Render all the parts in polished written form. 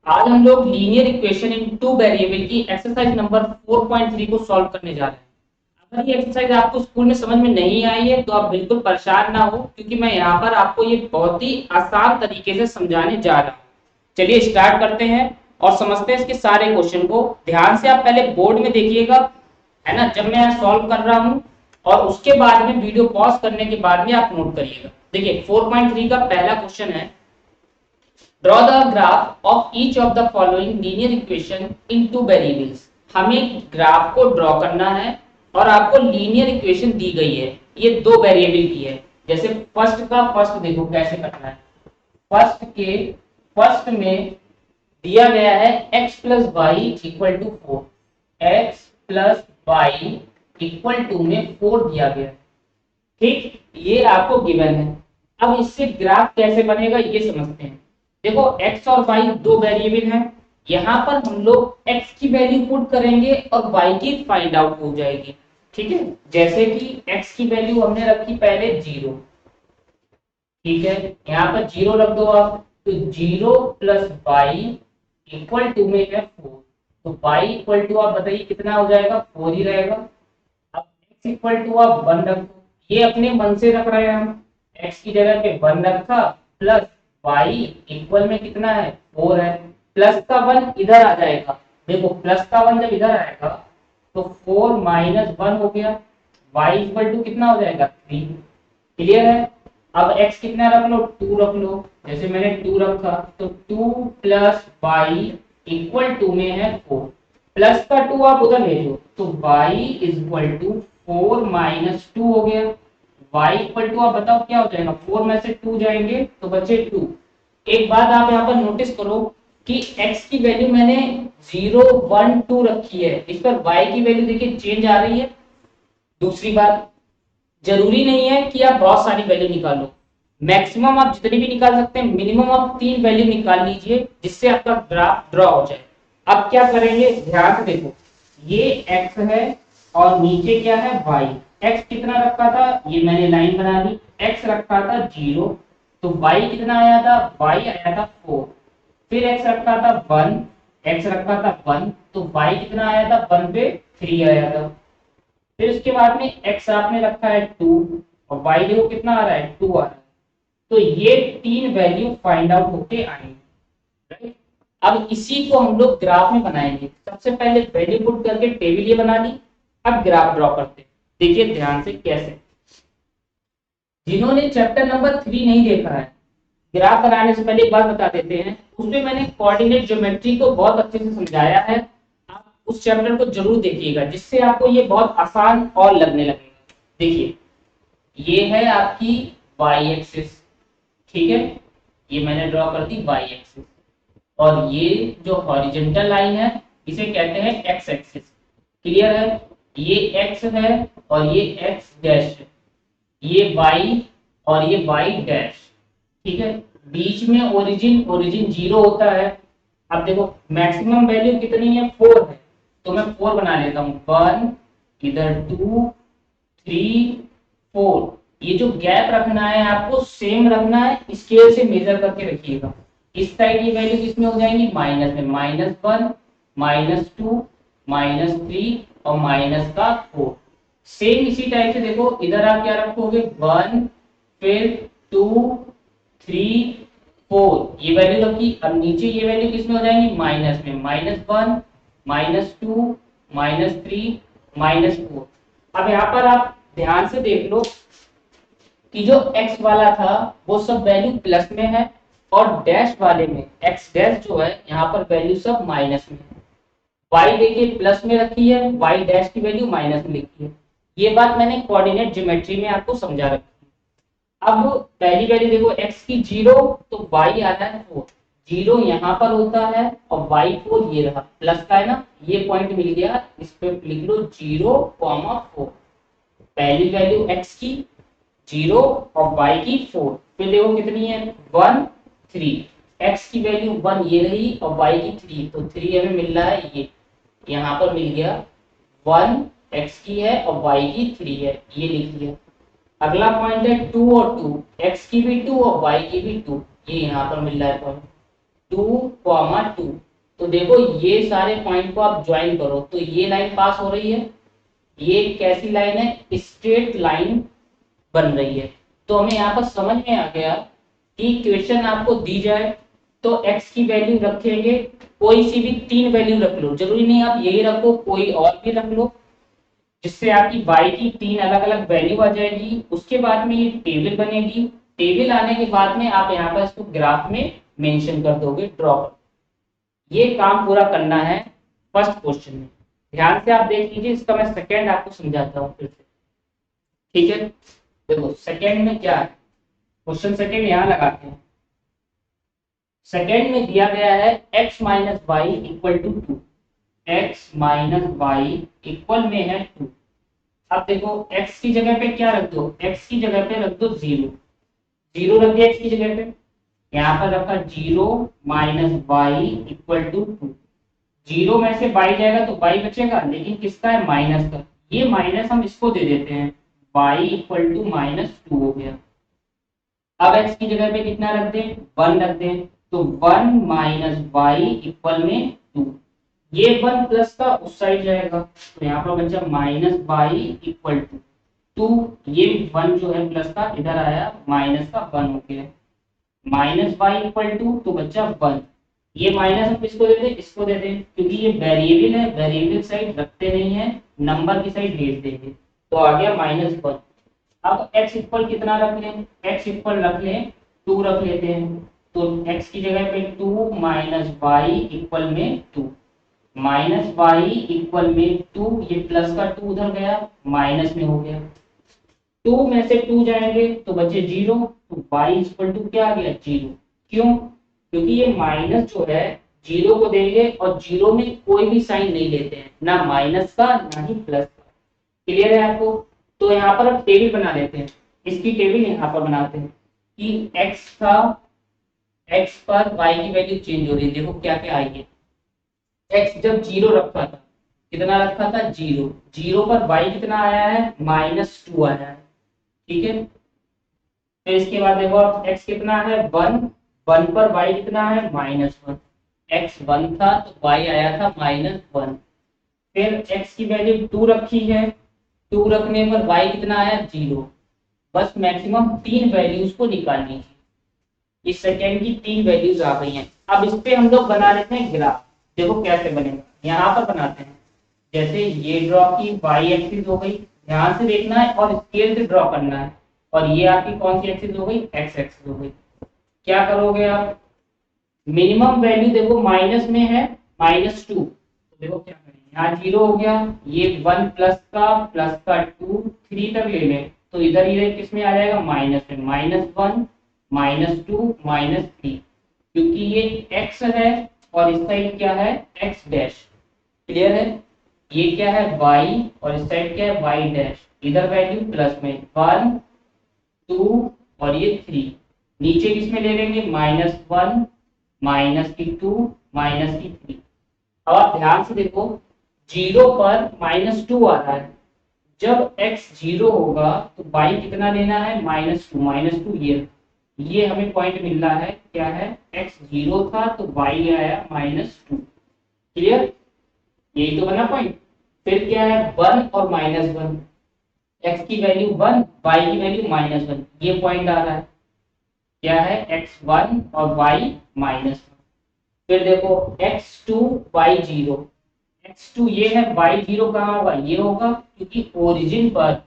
आज हम लोग linear equation in two variable की एक्सरसाइज नंबर 4.3 को सॉल्व करने जा रहे हैं। अगर ये एक्सरसाइज आपको स्कूल में समझ में नहीं आई है तो आप बिल्कुल परेशान ना हो, क्योंकि मैं यहाँ पर आपको ये बहुत ही आसान तरीके से समझाने जा रहा हूँ। चलिए स्टार्ट करते हैं और समझते हैं इसके सारे क्वेश्चन को। ध्यान से आप पहले बोर्ड में देखिएगा, है ना, जब मैं सॉल्व कर रहा हूँ, और उसके बाद में वीडियो पॉज करने के बाद में आप नोट करिएगा। देखिए 4.3 का पहला क्वेश्चन है, draw the graph of each of the following linear equation in two variables. हमें ग्राफ को ड्रॉ करना है और आपको लीनियर इक्वेशन दी गई है, ये दो वेरिएबल की है। जैसे फर्स्ट देखो कैसे करना है। फर्स्ट में दिया गया है x plus Y equal to 4, X plus Y equal to में 4 दिया गया है। ठीक, ये आपको गिवन है। अब इससे ग्राफ कैसे बनेगा ये समझते हैं। देखो x और y दो वेरिएबल हैं, यहाँ पर हम लोग x की वैल्यू पुट करेंगे और y की फाइंड आउट हो जाएगी। ठीक है, जैसे कि x की वैल्यू हमने रखी पहले 0। ठीक है, यहाँ पर 0 रख दो आप, तो 0 प्लस वाई इक्वल टू में है 4, तो y इक्वल टू आप बताइए कितना हो जाएगा, 4 ही रहेगा। अब x इक्वल टू आप 1 रखो, ये अपने मन से रख रहे हैं हम, x की जगह पे 1 रखा, प्लस y इक्वल में कितना है 4 है, प्लस का 1 इधर आ जाएगा। देखो प्लस का 1 जब इधर आएगा तो 4 माइनस 1 हो गया, y इक्वल टू कितना हो जाएगा 3। क्लियर है। अब x कितना रख लो, 2 रख लो, जैसे मैंने 2 रखा तो 2 प्लस वाई इक्वल टू में है 4, प्लस का 2 आप उधर ले लो तो y इक्वल टू 4 माइनस 2 हो गया। y इक्वल टू आप बताओ क्या हो जाएगा, 4 में से 2 जाएंगे तो बचे 2। एक बात आप यहाँ पर नोटिस करो कि x की वैल्यू मैंने 0 1 2 रखी है, इस पर y की वैल्यू देखिए चेंज आ रही है। दूसरी बात, जरूरी नहीं है कि आप बहुत सारी वैल्यू निकालो, मैक्सिमम आप जितनी भी निकाल सकते हैं, मिनिमम आप 3 वैल्यू निकाल लीजिए जिससे आपका ग्राफ ड्रॉ हो जाए। अब क्या करेंगे, ध्यान से देखो, ये x है और नीचे क्या है y। x कितना रखा था, ये मैंने लाइन बना ली, x रखा था 0, तो y कितना आया था, y आया था 4, फिर x रखा था 1, x रखा था 1, तो y कितना आया था 1 पे 3 आया था। फिर उसके बाद में x आपने रखा है 2 और y देखो कितना आ रहा है 2 आ रहा है, तो ये 3 वैल्यू फाइंड आउट होके आएंगे। राइट, अब इसी को हम लोग ग्राफ में बनाएंगे। सबसे पहले वैल्यू पुट करके टेबल ये बना ली, अब ग्राफ ड्रॉ करते हैं। देखिए ध्यान से कैसे। जिन्होंने चैप्टर नंबर 3 नहीं देखा है, ग्राफ बनाने से पहले एक बात बता देते हैं, उसमें मैंने कोऑर्डिनेट ज्योमेट्री को बहुत अच्छे से समझाया है। आप उस चैप्टर को जरूर देखिएगा, जिससे आपको ये बहुत आसान और लगने लगेगा। देखिए ये है आपकी वाई एक्सिस, ठीक है, ये मैंने ड्रॉ कर दी वाई एक्सिस, और ये जो हॉरिजॉन्टल लाइन है इसे कहते हैं एक्स एक्सिस। क्लियर है, ये एक्स है और ये एक्स डैश है, ये y और ये y डैश। ठीक है, बीच में ओरिजिन 0 होता है। अब देखो मैक्सिमम वैल्यू कितनी है, 4 है, तो मैं 4 बना लेता हूँ, 1 इधर 2 3 4। ये जो गैप रखना है आपको सेम रखना है, स्केल से मेजर करके रखिएगा। इस साइड ये वैल्यू किसमें हो जाएंगी, माइनस में, -1 -2 -3 और माइनस का 4। सेम इसी टाइप से देखो इधर आप क्या रखोगे, 1 फिर 2 3 4, ये वैल्यू रखी। अब नीचे ये वैल्यू किसमें हो जाएंगी, माइनस में, -1 -2 -3 -4। अब यहाँ पर आप ध्यान से देख लो कि जो x वाला था वो सब वैल्यू प्लस में है, और डैश वाले में x डैश जो है यहाँ पर वैल्यू सब माइनस में है। y देखिए प्लस में रखी है, y डैश की वैल्यू माइनस में लिखी है। ये बात मैंने कोऑर्डिनेट ज्योमेट्री में आपको समझा रखी है। अब पहली वैल्यू देखो x की 0, तो y आता है 4, 0 यहाँ पर होता है और y 4 ये रहा, प्लस का है ना, ये पॉइंट मिल गया, इस पे लिख लो 0,4। पहली वैल्यू x की 0 और y की 4, फिर देखो कितनी है 1 3, x की वैल्यू 1 ये रही और y की 3, तो 3 हमें मिल रहा है, ये यहाँ पर मिल गया 1 x की है और y की 3 है, ये लिख लिया। अगला पॉइंट है 2 और 2, x की भी 2 और y की भी 2, ये यहाँ पर मिल रहा है पॉइंट। 2, 2। तो देखो ये सारे पॉइंट को आप ज्वाइन करो तो ये लाइन पास हो रही है, ये कैसी लाइन है, स्ट्रेट लाइन बन रही है। तो हमें यहाँ पर समझ में आ गया कि क्वेश्चन आपको दी जाए तो x की वैल्यू रखेंगे, कोई सी भी 3 वैल्यू रख लो, जरूरी नहीं आप यही रखो, कोई और भी रख लो, जिससे आपकी y की 3 अलग अलग वैल्यू आ जाएगी। उसके बाद में ये टेबल बनेगी, टेबल आने के बाद में आप यहाँ पर इसको ग्राफ में मेंशन कर दोगे, ड्रॉ कर। ये काम पूरा करना है फर्स्ट क्वेश्चन में। ध्यान से आप देख लीजिए, इसका मैं सेकंड आपको समझाता हूँ फिर से, ठीक है। देखो सेकंड में क्या है, क्वेश्चन सेकंड यहाँ लगाते हैं। सेकंड में दिया गया है x minus Y equal to 2, X minus Y equal में है 2। अब देखो x की जगह पे क्या रख दो, x की जगह पे रख दो 0, 0 रख दिया x की जगह पे, यहाँ पर रखा 0 माइनस वाई इक्वल टू 2। 0 में से y जाएगा तो y बचेगा, लेकिन किसका है, माइनस का। ये माइनस हम इसको दे देते हैं, y इक्वल टू -2 हो गया। अब x की जगह पे कितना रख दें, 1 रख दें, तो 1 माइनस वाई इक्वल में 2। ये 1 प्लस का उस साइड जाएगा, तो यहाँ पर बचा माइनस वाई इक्वल टू 2। ये 1 जो है प्लस का इधर आया, माइनस का 1 हो गया, माइनस वाई इक्वल टू, तो बच्चा 1। ये माइनस हम किसको दे दें, इसको दे दें, क्योंकि ये वेरिएबल है, वेरिएबल साइड रखते नहीं है, नंबर की साइड भेज देंगे, तो आ गया -1। अब x इक्वल कितना रख लें, x इक्वल रख लें 2 रख लेते हैं, तो x की जगह पे 2 माइनस वाई इक्वल में 2, माइनस वाई इक्वल में 2, ये प्लस का 2 उधर गया, माइनस में हो गया, 2 में से 2 जाएंगे तो बचे 0, तो y इक्वल टू क्या आ गया, 0। क्यों, क्योंकि ये माइनस जो है 0 को देंगे और 0 में कोई भी साइन नहीं लेते हैं, ना माइनस का ना ही प्लस का। क्लियर है आपको। तो यहाँ पर अब टेबल बना लेते हैं, इसकी टेबल यहाँ पर बनाते हैं कि x था, x पर y की वैल्यू चेंज हो रही है, देखो क्या क्या आई है। x जब 0 रखा था, कितना रखा था, 0, 0 पर y कितना आया है, -2 आया है, ठीक है। तो इसके बाद देखो अब x कितना है, 1, 1 पर y कितना है, -1, x 1 था तो y आया था -1। फिर x की वैल्यू 2 रखी है, 2 रखने पर y कितना आया, 0। बस मैक्सिमम 3 वैल्यूज को निकालनी थी, इस सेकेंड की 3 वैल्यूज आ गई हैं। अब इस पे हम लोग बना लेते हैं ग्राफ, देखो कैसे बनेगा, यहाँ पर बनाते हैं। जैसे ये ड्रॉ की, y एक्सिस हो गई, ध्यान से देखना है और स्केल से ड्रॉ करना है, और ये आपकी कौन सी एक्सिस हो गई, x एक्सिस हो गई। क्या करोगे आप, मिनिमम वैल्यू देखो माइनस में है -2, तो देखो क्या करेंगे, यहाँ 0 हो गया, ये 1 प्लस का 2, 3 तक ले लें, तो इधर इधर किस में आ जाएगा, माइनस में, -1 -2 -3, क्योंकि ये x है और इस साइड क्या है, x डैश। क्लियर है, ये क्या है y और इस साइड क्या है, y डैश। इधर वैल्यू प्लस में 1 2 और ये 3, नीचे किस में ले लेंगे, -1 -2 -3। अब आप ध्यान से देखो, 0 पर -2 आ रहा है, जब x 0 होगा तो y कितना लेना है, -2, -2 ये हमें पॉइंट मिल रहा है, क्या है, x 0 था तो y आया -2। क्लियर, यही तो बना पॉइंट। फिर क्या है, 1 और -1, x की वैल्यू 1, y की वैल्यू -1, ये पॉइंट आ रहा है, क्या है, x1 और y -1। फिर देखो x2 y0, x2 ये है, y0 कहाँ होगा, ये होगा, क्योंकि ओरिजिन पर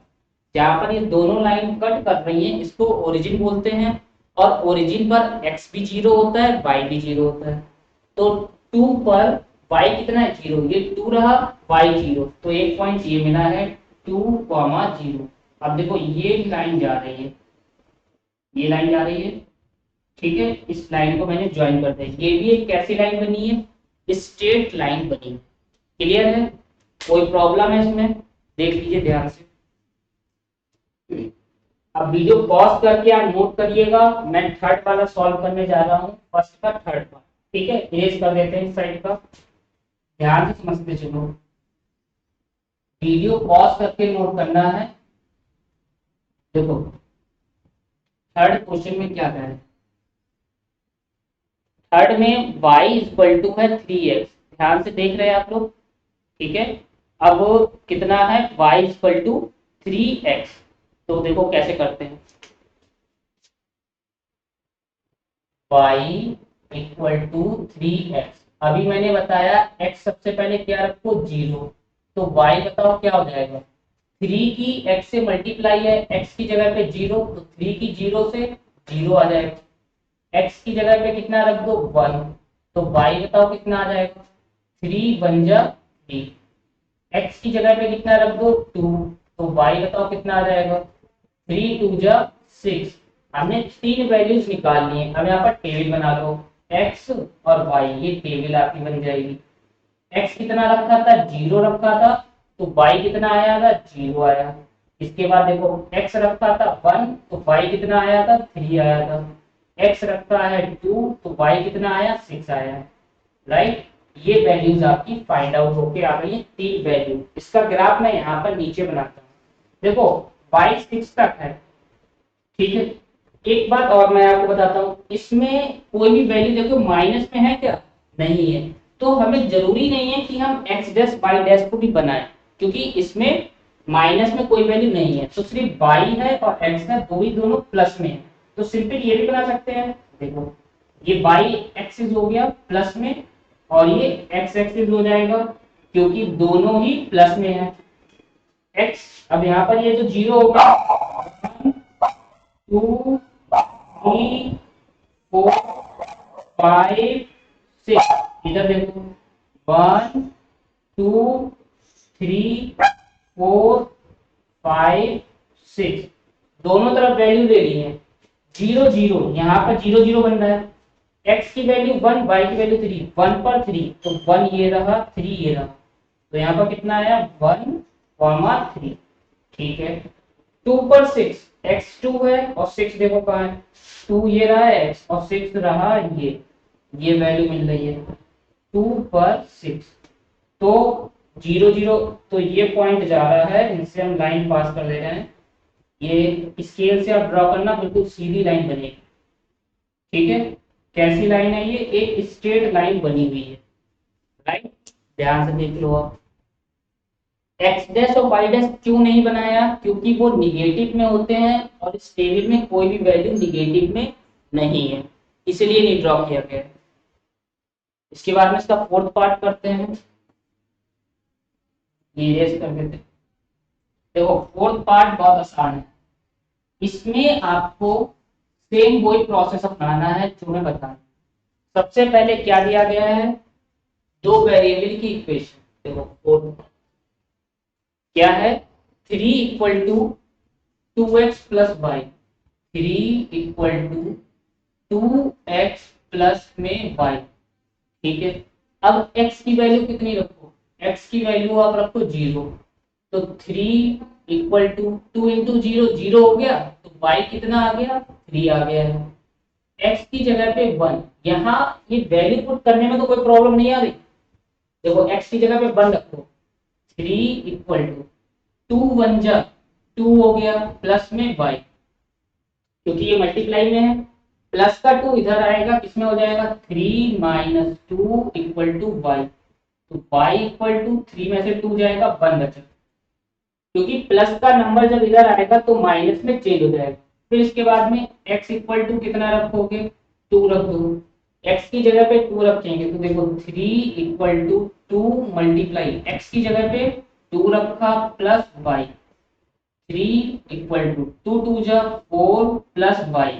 जहां पर ये दोनों लाइन कट कर रही हैं इसको ओरिजिन बोलते हैं, और ओरिजिन पर x भी 0 होता है, y भी 0 होता है। तो 2 पर y कितना है, 0, ये 2 रहा, y 0, तो एक पॉइंट ये मिला है 2, 0। अब देखो ये लाइन जा रही है, ये लाइन जा रही है, ठीक है, इस लाइन को मैंने ज्वाइन कर दिया, ये भी एक कैसी लाइन बनी है, स्ट्रेट लाइन बनी है। क्लियर है, कोई प्रॉब्लम है इसमें, देख लीजिए ध्यान से। अब वीडियो पॉज करके आप नोट करिएगा, मैं थर्ड वाला सॉल्व करने जा रहा हूँ, फर्स्ट का थर्ड पार्ट, ठीक है, इरेज कर देते हैं इस साइड का, ध्यान से समझते चलो। वीडियो पॉज करके नोट करना है। देखो थर्ड क्वेश्चन में क्या कह रहे हैं, थर्ड में y इक्वल टू है 3x, ध्यान से देख रहे हैं आप लोग, ठीक है। अब कितना है y इक्वल टू 3x, तो देखो कैसे करते हैं। y इक्वल टू 3x, अभी मैंने बताया x सबसे पहले क्या रखो 0, तो y बताओ क्या हो जाएगा, 3 की x से मल्टीप्लाई है, x की जगह पे 0, तो 3 की 0 से 0 आ जाएगा, x की जगह पे कितना रख दो 1, तो y बताओ कितना आ जाएगा, 3 बन जा 3, x की जगह पे कितना रख दो 2, तो y बताओ कितना आ जाएगा, 3 2 जा 6। हमने तीन वैल्यूज निकाल ली हैं, अब यहाँ पर टेबल बना लो, x और y, ये टेबल आपकी बन जाएगी। x कितना रखा था 0 रखा था, तो y कितना आया था 0 आया। इसके बाद देखो x रखा था 1, तो y कितना आया था 3 आया था। x रखा है 2, तो y कितना आया 6 आया, राइट। ये वैल्यूज आपकी फाइंड आउट होके आ गई है, तीन वैल्यू। इसका ग्राफ मैं यहाँ पर नीचे बनाता हूँ, देखो y 6 तक है, ठीक है। एक बात और मैं आपको बताता हूँ, इसमें कोई भी वैल्यू देखो माइनस में है क्या, नहीं है, तो हमें जरूरी नहीं है कि हम x डैश y डैश को भी बनाएं, क्योंकि इसमें माइनस में कोई वैल्यू नहीं है, तो सिर्फ y है और x है, दो ही दोनों प्लस में है, तो सिंपल ये भी बना सकते हैं। देखो ये y एक्सिस हो गया प्लस में, और ये x एक्सिस हो जाएगा, क्योंकि दोनों ही प्लस में है। x, अब यहाँ पर ये जो 0 होगा, 2 3 4 5 6, इधर देखो 1 2 3 4 5 6, दोनों तरफ वैल्यू ले ली है, 0 0, यहाँ पर 0 0 बन रहा है, x की वैल्यू 1, y की वैल्यू 3, 1 पर 3, तो 1 ये रहा 3 ये रहा, तो यहाँ पर कितना आया 1 3, ठीक है। 2 पर 6, x2 है और 6 देखो कहाँ है, 2 ये रहा है x और 6 रहा ये वैल्यू मिल रही है 2 पर 6, तो 0 0, तो ये पॉइंट जा रहा है, इनसे हम लाइन पास कर दे रहे हैं, ये स्केल से आप ड्रॉ करना, बिल्कुल सीधी लाइन बनेगी, ठीक है। कैसी लाइन है ये, एक स्ट्रेट लाइन बनी हुई है, राइट, ध्यान से देख लो आप। एक्स डैश और वाई डैश क्यों नहीं बनाया, क्योंकि वो निगेटिव में होते हैं और इस टेबल में कोई भी वैल्यू निगेटिव में नहीं है, इसलिए नहीं ड्रॉ किया गया। इसके बाद में इसका फोर्थ पार्ट करते हैं, इरेज कर देते हैं। देखो फोर्थ पार्ट बहुत आसान है, इसमें आपको सेम वही प्रोसेस अपनाना है जो मैं बता रहा हूं। सबसे पहले क्या दिया गया है, दो वेरिएबल की इक्वेशन। देखो फोर्थ क्या है, 3 equal to 2x plus Y, 3 equal to 2x plus में y, ठीक है। अब x की वैल्यू कितनी रखो, x की वैल्यू आप रखो 0, तो 3 इक्वल टू 2 इंटू 0 0 हो गया, तो y कितना आ गया 3 आ गया है। x की जगह पे 1, यहाँ ये वैल्यू पुट करने में तो कोई प्रॉब्लम नहीं आ रही, देखो x की जगह पे 1 रखो, 3 इक्वल टू 2 1 जा 2 हो गया प्लस में y, क्योंकि ये मल्टीप्लाई में है, प्लस का 2 इधर आएगा, किसमें हो जाएगा 3 माइनस 2 इक्वल टू वाई, तो y इक्वल टू 3 में से 2 जाएगा 1 बचा, क्योंकि प्लस का नंबर जब इधर आएगा तो माइनस में चेंज हो जाएगा। फिर इसके बाद में x इक्वल टू कितना रखोगे 2 रख दो, x की जगह पे 2 रखेंगे, तो देखो 3 इक्वल टू 2 मल्टीप्लाई x की जगह पे 2 रखा प्लस y, 3 इक्वल टू 2 2 जा 4 प्लस वाई,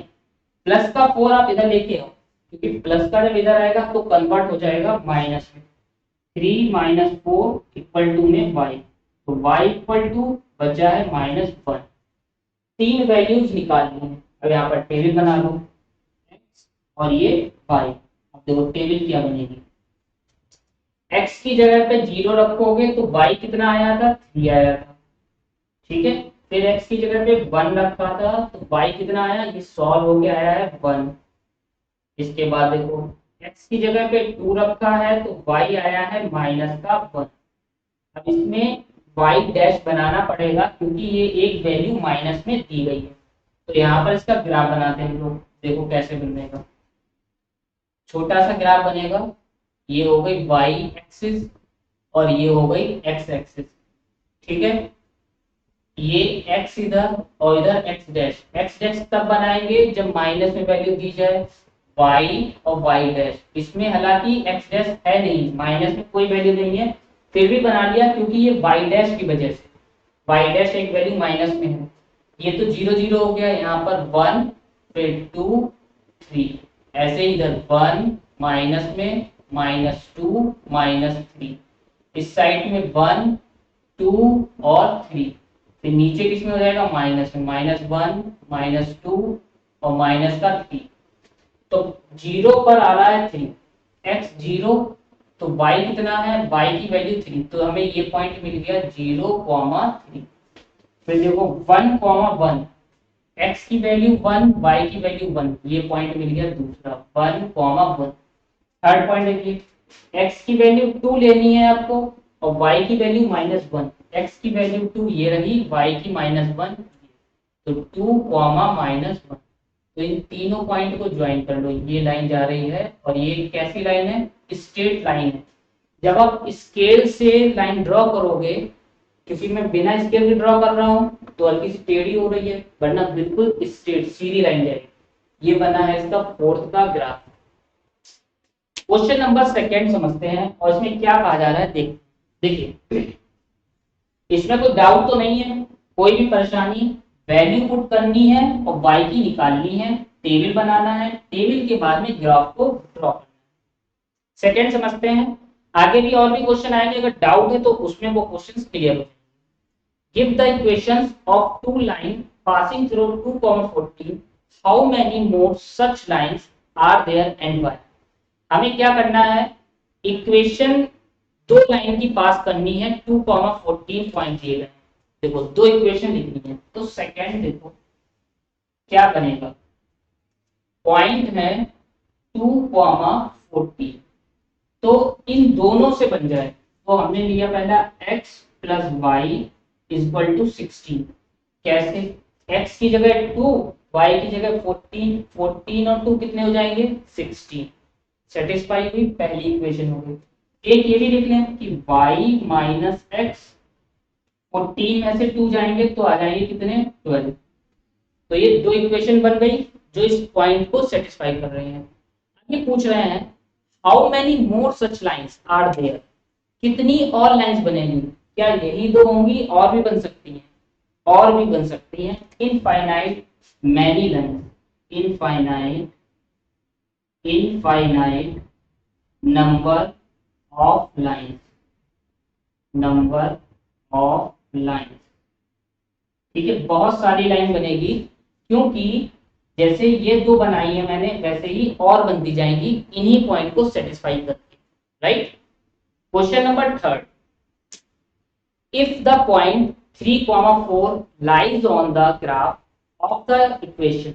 प्लस का 4 आप इधर लेके आओ, क्योंकि प्लस का जब इधर आएगा तो कन्वर्ट हो जाएगा माइनस में, 3 माइनस 4 इक्वल टू में y, तो y इक्वल टू बचा है -1। तीन वैल्यूज निकालनी है, अब यहाँ पर टेबल बना लो x और ये y। अब देखो टेबल क्या बनेगी, x की जगह पे 0 रखोगे तो y कितना आया था 3 आया था, ठीक है। फिर x की जगह पे 1 रखा था तो y कितना आया, ये सॉल्व होके आया है 1। इसके बाद देखो x की जगह पे 2 रखा है तो y आया है -1। अब इसमें y डैश बनाना पड़ेगा, क्योंकि ये एक वैल्यू माइनस में दी गई है, तो यहाँ पर इसका ग्राफ बनाते हैं हम लोग, देखो कैसे बनेगा। छोटा सा ग्राफ बनेगा, ये हो गई वाई एक्सिस और ये हो गई एक्स एक्सिस। ठीक है, ये x इधर और इधर x डैश तब बनाएंगे जब माइनस में वैल्यू दी जाए y और y डैश। इसमें हालांकि x डैश है नहीं, माइनस में कोई वैल्यू नहीं है, फिर भी बना लिया क्योंकि ये y डैश की वजह से, y डैश एक वैल्यू माइनस में है। ये तो 0 0 हो गया, यहाँ पर 1 फिर 2 3, ऐसे इधर 1 माइनस में -2 -3, इस साइड में 1 2 और 3, फिर नीचे किसमें हो जाएगा माइनस में -1 -2 और माइनस का 3। तो 0 पर आ रहा है 3, x 0, तो y कितना है, y की वैल्यू 3, तो हमें ये पॉइंट मिल गया 0,3। फिर देखो 1,1, x की वैल्यू 1 y की वैल्यू 1, ये पॉइंट मिल गया दूसरा 1,1। थर्ड पॉइंट देखिए, x की वैल्यू 2 लेनी है आपको और y की वैल्यू -1, x की वैल्यू 2 ये रही, y की -1, तो 2, -1। तो इन तीनों पॉइंट को ज्वाइन कर लो, ये लाइन जा रही है और ये कैसी लाइन है, स्ट्रेट लाइन है। जब आप स्केल से लाइन ड्रॉ करोगे, क्योंकि मैं बिना स्केल के ड्रॉ कर रहा हूँ तो हल्की सी टेढ़ी हो रही है, वरना बिल्कुल स्ट्रेट सीधी लाइन जाएगी। ये बना है इसका फोर्थ का ग्राफ। क्वेश्चन नंबर सेकंड समझते हैं और इसमें क्या कहा जा रहा है देखिए, इसमें कोई डाउट तो नहीं है, कोई भी परेशानी, वैल्यू पुट करनी है और y की निकालनी है, टेबल बनाना है, टेबल के बाद में ग्राफ को ड्रॉ करना है। सेकंड समझते हैं, आगे भी और भी क्वेश्चन आएंगे, अगर डाउट है तो उसमें वो क्वेश्चंस क्लियर हो जाएंगे। Give the equations of two line passing through 2,14, how many more such lines are there and why. हमें क्या करना है, इक्वेशन दो लाइन की पास करनी है 2,14 पॉइंट दिए गए। देखो दो इक्वेशन लिखनी है, तो सेकंड देखो क्या बनेगा, पॉइंट है 2,14, तो इन दोनों से बन जाए, तो हमने लिया पहला x + y = 16। कैसे, x की जगह 2, y की जगह 14, 14 और 2 कितने हो जाएंगे 16। सेटिस्फाई हुई पहली इक्वेशन हो गई। एक ये भी लिख लें कि y - x, 14 में से 2 जाएंगे तो आ जाएंगे कितने 12। तो ये दो इक्वेशन बन गई जो इस पॉइंट को सेटिस्फाई कर रहे हैं। ये पूछ रहे हैं how many more such lines are there, कितनी और लाइंस बनेंगी, क्या यही दो होंगी और भी बन सकती हैं, और भी बन सकती हैं। Infinite many lines, infinite number of lines, ठीक है, बहुत सारी लाइन बनेगी, क्योंकि जैसे ये दो बनाई है मैंने वैसे ही और बनती जाएंगी इन्हीं पॉइंट को सेटिस्फाई करके। Right, question number third, if the point 3,4 lies on the graph of the equation,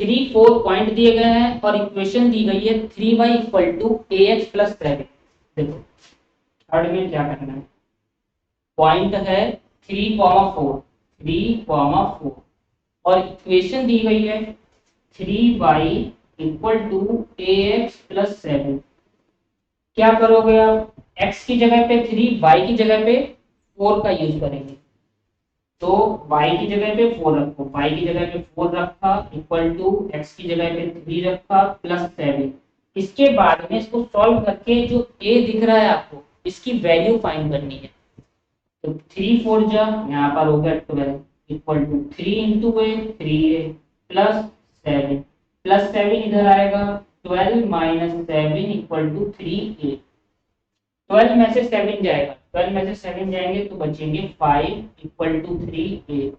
3 4 point दिए गए हैं और इक्वेशन दी गई है 3y = ax + 7। देखो थर्ड में क्या करना है, पॉइंट है 3,4 और इक्वेशन दी गई है 3y = ax + 7। क्या करोगे आप, x की जगह पे 3, y की जगह पे 4 का यूज करेंगे, तो y की जगह पे 4 रखो, y की जगह पे 4 रखा = x की जगह पे 3 रखा +7। इसके बाद में इसको सॉल्व करके जो a दिख रहा है आपको, इसकी वैल्यू फाइंड करनी है। तो 3 4 जा यहाँ पर हो गया 12 = 3 × a 3a +7 इधर आएगा 12 - 7 = 3a। 12 में से 7 जाएगा, 12 में से 7 जाएंगे तो बचेंगे 5 = 3a।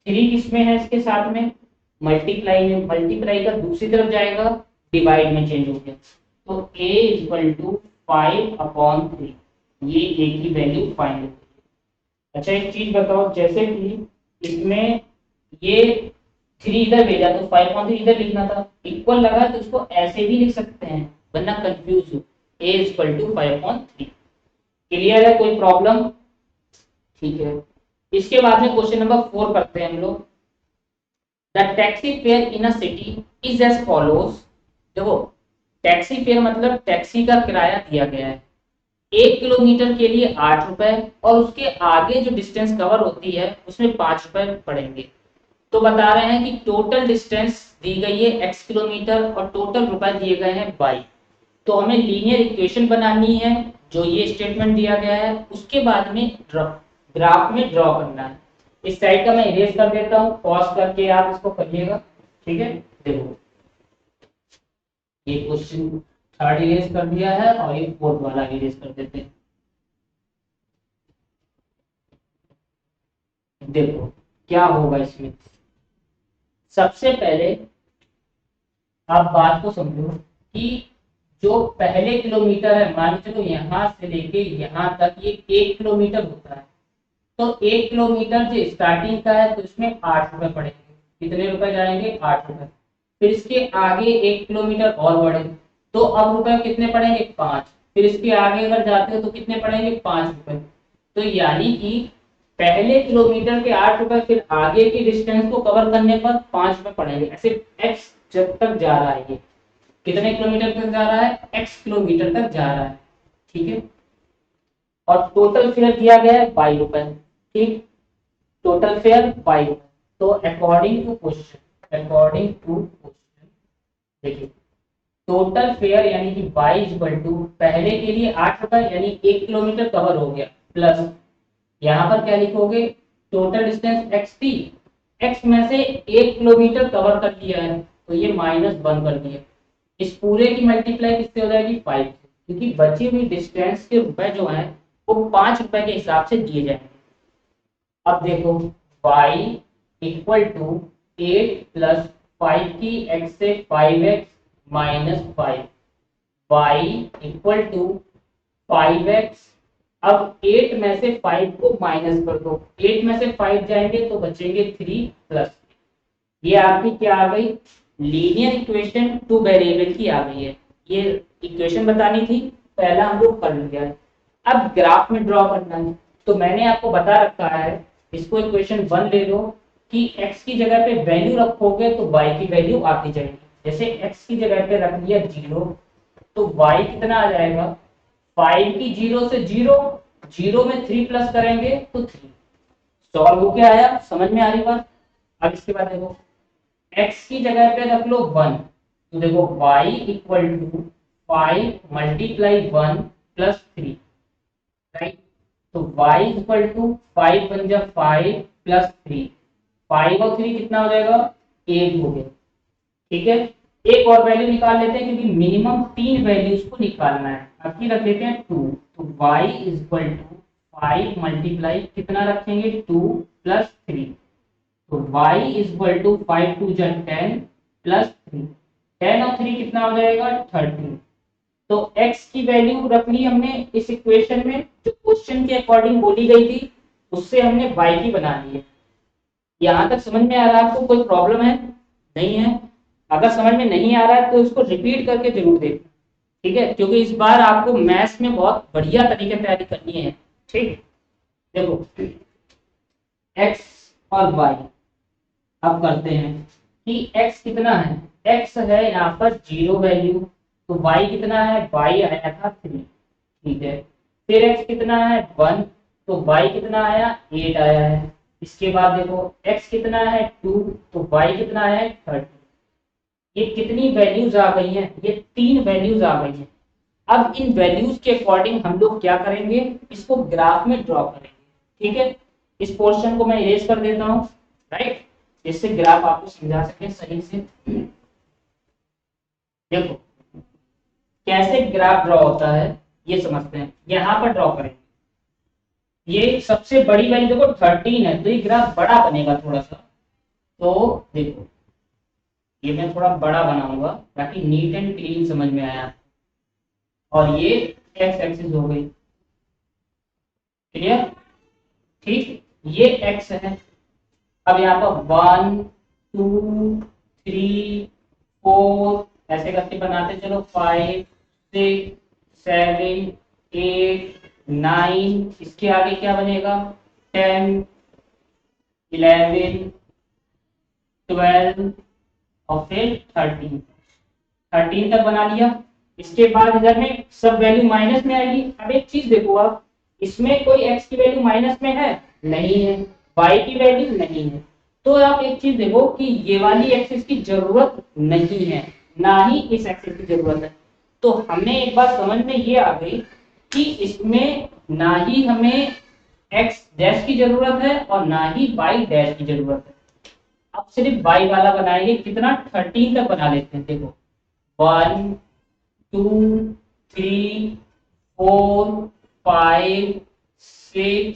3 किसमें है, इसके साथ में मल्टीप्लाई में, मल्टीप्लाई का दूसरी तरफ जाएगा डिवाइड में चेंज हो गया, तो a = 5/3, ये a की वैल्यू फाइंड होगी। अच्छा एक चीज बताओ, जैसे कि इसमें ये 3 इधर भेजा तो 5/3 इधर लिखना था, इक्वल लगा तो इसको ऐसे भी लिख सकते हैं वरना कंफ्यूज हो, a = 5/3। क्लियर है, कोई प्रॉब्लम, ठीक है। इसके बाद में क्वेश्चन नंबर 4 करते हैं हम लोग। The taxi fare in a city is as follows. देखो टैक्सी फेयर मतलब टैक्सी का किराया दिया गया है, 1 किलोमीटर के लिए 8 रुपए और उसके आगे जो डिस्टेंस कवर होती है उसमें 5 रुपए पड़ेंगे। तो बता रहे हैं कि टोटल डिस्टेंस दी गई है x किलोमीटर और टोटल रुपए दिए गए हैं y। तो हमें लीनियर इक्वेशन बनानी है, जो ये स्टेटमेंट दिया गया है उसके बाद में ग्राफ में ड्रॉ करना है। इस साइड का मैं इरेज कर देता हूँ, पॉज करके आप इसको करिएगा। ठीक है, देखो ये क्वेश्चन थर्ड इरेज कर दिया है और ये फोर्थ वाला इरेज कर देते हैं। देखो क्या होगा इसमें, सबसे पहले आप बात को समझो कि जो पहले किलोमीटर है, मान के चलो यहाँ से लेके यहाँ तक ये 1 किलोमीटर होता है। तो 1 किलोमीटर जो स्टार्टिंग का है तो इसमें 8 रुपए पड़ेंगे। कितने रुपए जाएंगे? 8 रुपए। फिर इसके आगे 1 किलोमीटर और बढ़े तो अब रुपए कितने पड़ेंगे? 5। फिर इसके आगे अगर जाते हो तो कितने पड़ेंगे? 5 रुपए। तो यानी कि पहले किलोमीटर के 8 रुपए, फिर आगे की डिस्टेंस को कवर करने पर 5 रुपए पड़ेंगे। ऐसे एक्स जब तक जा रहा है, ये कितने किलोमीटर तक जा रहा है? x किलोमीटर तक जा रहा है। ठीक है, और टोटल फेयर दिया गया है 22 रुपए। ठीक, टोटल फेयर 22 रुपए। तो अकॉर्डिंग टू क्वेश्चन देखिए, टोटल फेयर यानी कि y इक्वल टू पहले के लिए 8 रुपए यानी 1 किलोमीटर कवर हो गया, प्लस यहाँ पर क्या लिखोगे? टोटल डिस्टेंस xt, x में से 1 किलोमीटर कवर कर लिया है तो ये -1 कर दिया। इस पूरे की मल्टीप्लाई किससे हो जाएगी? 5 से, क्योंकि बची हुई डिस्टेंस के रुपए जो है वो 5 रुपए के हिसाब से दिए जाएंगे। अब देखो y इक्वल टू 8 प्लस 5 की x से 5x minus 5, y equal to 5x। अब 8 में से 5 को माइनस कर दो, 8 में से 5 जाएंगे तो बचेंगे 3 प्लस। ये आपकी क्या आ गई? लीनियर इक्वेशन टू वेरिएबल की आ गई है। ये इक्वेशन बतानी थी, पहला हम लोग कर लिया है। अब ग्राफ में ड्रॉ करना है, तो मैंने आपको बता रखा है, इसको इक्वेशन 1 ले लो कि x की जगह पे वैल्यू रखोगे तो y की वैल्यू आती जाएगी। जैसे x की जगह पे रख दिया 0 तो y कितना आ जाएगा? 5 की 0 से 0, 0 में 3 प्लस करेंगे तो 3। सॉल्व हो के आया, समझ में आ रही बात? अब इसके बाद देखो x की जगह पे रख लो 1, तो देखो y equal to 5 multiply 1 plus 3, right? तो y इक्वल टू 5 बन जा 5 प्लस 3, 5 और 3 कितना हो जाएगा? 8 हो गया। ठीक है, एक और वैल्यू निकाल लेते हैं क्योंकि मिनिमम 3 वैल्यूज को निकालना है। अब की रख लेते हैं 2, तो y इक्वल टू 5 मल्टीप्लाई कितना रखेंगे? 2 प्लस 3, तो y equal to 5 two 10 plus 3, 10 और 3 कितना हो जाएगा? 13। तो x की वैल्यू रख ली हमने इस इक्वेशन में, जो क्वेश्चन के अकॉर्डिंग बोली गई थी उससे हमने y की बना ली है। यहाँ तक समझ में आ रहा है आपको? कोई प्रॉब्लम है? नहीं है? अगर समझ में नहीं आ रहा है तो इसको रिपीट करके जरूर देखना। ठीक है, क्योंकि इस बार आपको मैथ्स में बहुत बढ़िया तरीके से तैयारी करनी है। ठीक, देखो x और y अब करते हैं कि x कितना है? x है यहाँ पर 0 वैल्यू, तो y कितना है? y आया था 3। ठीक है, फिर x कितना है? 1, तो y कितना आया? 8 आया है। इसके बाद देखो x कितना है? 2, तो y कितना है? 30। ये कितनी वैल्यूज आ गई हैं? ये 3 वैल्यूज आ गई हैं। अब इन वैल्यूज के अकॉर्डिंग हम लोग क्या करेंगे? इसको ग्राफ में ड्रॉ करेंगे। ठीक है, इस पोर्शन को मैं इरेज कर देता हूँ, राइट, जिससे ग्राफ आपको समझा सके सही से। देखो कैसे ग्राफ ड्रॉ होता है ये समझते हैं। यहाँ पर ड्रॉ करेंगे, ये सबसे बड़ी वैल्यू देखो 13 है, तो ये ग्राफ बड़ा बनेगा थोड़ा सा। तो देखो ये मैं थोड़ा बड़ा बनाऊंगा ताकि नीट एंड क्लीन समझ में आया। और ये एक्स एक्सिस हो गई, क्लियर? ठीक, ये एक्स है। अब यहाँ पर 1 2 3 4 ऐसे करके बनाते चलो, 5 6 7 8 9, इसके आगे क्या बनेगा? 10 11 12 और फिर 13 तक बना लिया। इसके बाद इधर में सब वैल्यू माइनस में आएगी। अब एक चीज देखो आप, इसमें कोई x की वैल्यू माइनस में है नहीं है, y की वैल्यू नहीं है, तो आप एक चीज देखो कि ये वाली एक्सिस की जरूरत नहीं है, ना ही इस एक्सिस की जरूरत है। तो हमें एक बात समझ में ये आ गई कि इसमें ना ही हमें x डैश की जरूरत है और ना ही y डैश की जरूरत है। अब सिर्फ y वाला बनाएंगे, कितना 13 तक बना लेते हैं। देखो 1 2 3 4 5 6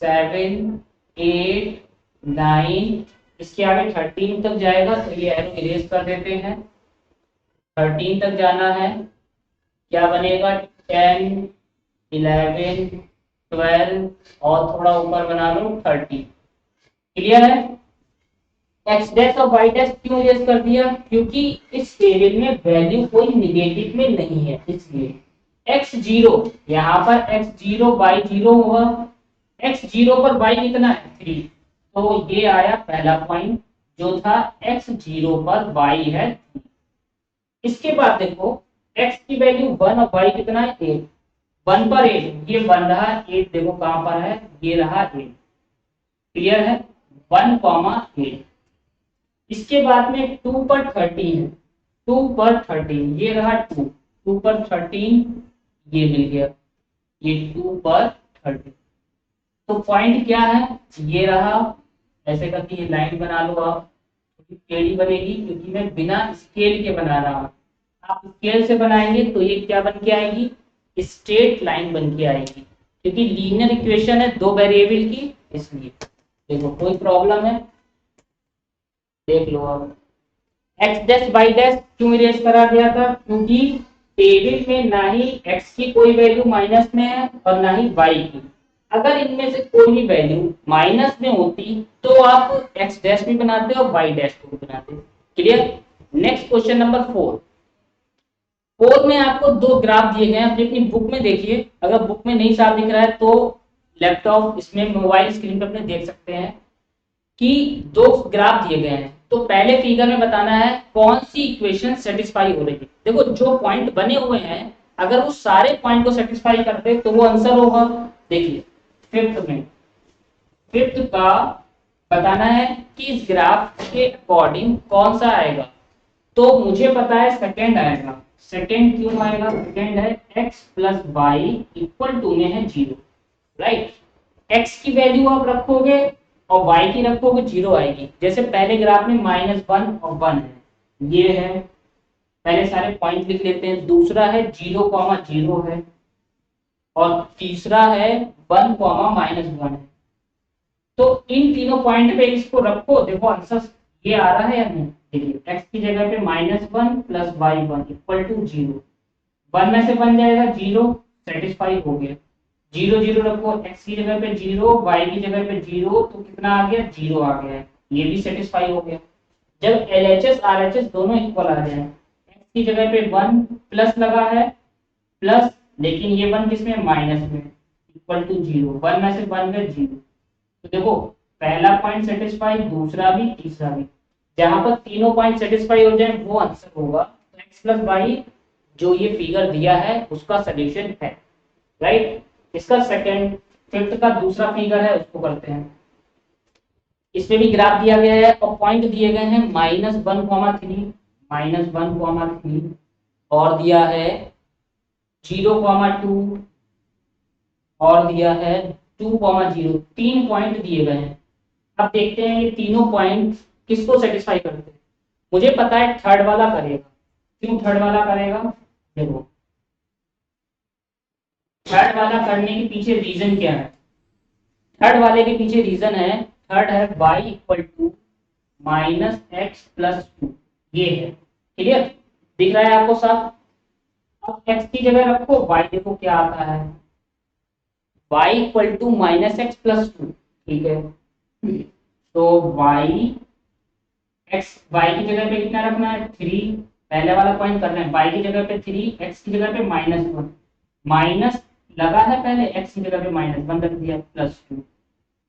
7 8 9, इसके आगे 13 तक जाएगा तो ये एरो इरेज कर देते हैं। 13 तक जाना है, क्या बनेगा 10 11 12 और थोड़ा ऊपर बना लो 30। क्लियर है? एक्स डैश और वाई डैश क्यों इरेज कर दिया? क्योंकि इस टेबल में वैल्यू कोई निगेटिव में नहीं है, इसलिए एक्स जीरो, यहाँ पर एक्स जीरो वाई जीरो होगा। एक्स जीरो पर वाई कितना है 3, तो ये आया पहला पॉइंट जो था एक्स जीरो पर वाई है 3। इसके बाद देखो एक्स की वैल्यू 1 और वाई कितना है 8, 1 पर 8, ये 1 रहा 8, देखो कहां पर है, ये रहा 8। क्लियर है? 1, 8। इसके बाद में 2 पर 13 है, 2 पर 13 ये रहा 2, 2 पर 13 ये मिल गया, ये 2 पर 13। तो पॉइंट क्या है, ये रहा। ऐसे करके ये लाइन बना लो आप, टेढ़ी बनेगी क्योंकि मैं बिना स्केल के बना रहा हूँ। आप स्केल से बनाएंगे तो ये क्या बन के आएगी, स्ट्रेट लाइन बन के आएगी, क्योंकि लीनियर इक्वेशन है दो वेरिएबल की, इसलिए। देखो कोई प्रॉब्लम है, देख लो आप। एक्स डैश वाई डैश क्यों इरेज करा गया था? क्योंकि टेबल में ना ही एक्स की कोई वैल्यू माइनस में है और ना ही वाई की। अगर इनमें से कोई भी वैल्यू माइनस में होती तो आप एक्स डैश भी बनाते और वाई डैश को भी बनाते। क्लियर? Next question number 4। 4 में आपको दो ग्राफ दिए गए हैं, अपनी अपनी बुक में देखिए। अगर बुक में नहीं साफ दिख रहा है तो लैपटॉप इसमें मोबाइल स्क्रीन पर अपने देख सकते हैं कि दो ग्राफ दिए गए हैं। तो पहले फिगर में बताना है कौन सी इक्वेशन सेटिस्फाई हो रही है। देखो जो पॉइंट बने हुए हैं, अगर वो सारे पॉइंट को सेटिस्फाई करते तो वो आंसर होगा। देखिए फिफ्थ का बताना है कि इस ग्राफ के अकॉर्डिंग कौन सा आएगा। तो मुझे पता है सेकंड आएगा। सेकंड क्यों आएगा? सेकंड है x plus Y equal to में है 0, राइट। x की वैल्यू आप रखोगे और y की रखोगे, 0 आएगी। जैसे पहले ग्राफ में -1 और 1 है, ये है। पहले सारे पॉइंट लिख लेते हैं। दूसरा है 0,0 है और तीसरा है 1,-1 है। तो इन तीनों पॉइंट पे इसको रखो, देखो आंसर ये आ रहा है या नहीं। देखिए x की जगह पे -1 प्लस y1 इक्वल टू 0, 1 में से बन जाएगा 0, सेटिस्फाई हो गया। 0 0 रखो, x की जगह पे 0, y की जगह पे 0, तो कितना आ गया 0 आ गया, ये भी सेटिस्फाई हो गया। जब LHS RHS दोनों इक्वल आ जाए, x की जगह पे 1 प्लस लगा है, प्लस, लेकिन ये 1 किसमें, माइनस में, इक्वल टू 0, 1 में से बन गया 0। तो देखो पहला पॉइंट सेटिस्फाई, दूसरा भी, तीसरा भी। जहां पर तीनों पॉइंट सेटिस्फाई हो जाए वो आंसर होगा। तो x प्लस वाई जो ये फिगर दिया है उसका सोल्यूशन है, राइट। इसका सेकंड, फिफ्थ का दूसरा फिगर है, उसको करते हैं। इसमें भी ग्राफ दिया गया है और पॉइंट दिए गए हैं -1,3, -1,3, और दिया है 0,2, और दिया है 2,0। 3 पॉइंट दिए गए हैं। अब देखते हैं ये तीनों पॉइंट किसको सेटिस्फाई करते हैं। मुझे पता है थर्ड वाला करेगा। क्यों थर्ड वाला करेगा? देखो थर्ड वाला करने के पीछे रीजन क्या है। थर्ड वाले के पीछे रीजन है, थर्ड है y equal to -x plus 2, ये है। क्लियर? दिख रहा है आपको साफ? अब x की जगह रखो, y देखो क्या आता है, y equal to -x plus 2, ठीक है। तो y की जगह पे कितना रखना है 3, पहले वाला पॉइंट करना है। y की जगह पे 3, x की जगह पे -1, माइनस लगा है पहले, x की जगह पे -1 रख दिया, प्लस 2।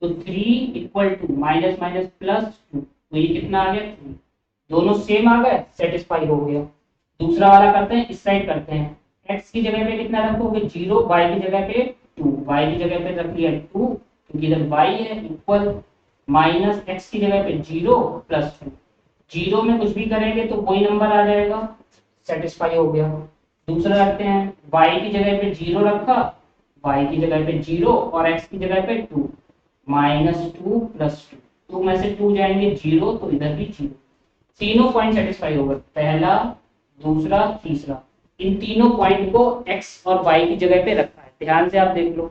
तो 3 equal to minus minus plus 2, तो ये कितना आ गया 3, दोनों सेम आ गए, सेटिस्फाई हो गया। दूसरा वाला करते हैं, इस साइड करते हैं। x की जगह पे कितना रखोगे 0, y की जगह पे 2, y की जगह पे रख लिया 2 क्योंकि इधर y है, इक्वल माइनस x की जगह पे 0 प्लस 2। 0 में कुछ भी करेंगे तो वही नंबर आ जाएगा, सेटिस्फाई हो गया। दूसरा रखते हैं, y की जगह पे 0 रखा, y की जगह पे 0 और x की जगह पे 2, माइनस 2 प्लस 2। 2 में से 2 जाएंगे 0, तो इधर भी 0। तीनों पॉइंट सेटिस्फाई हो गए, पहला, दूसरा, तीसरा। इन तीनों पॉइंट को x और y की जगह पे रखा है, ध्यान से आप देख लो।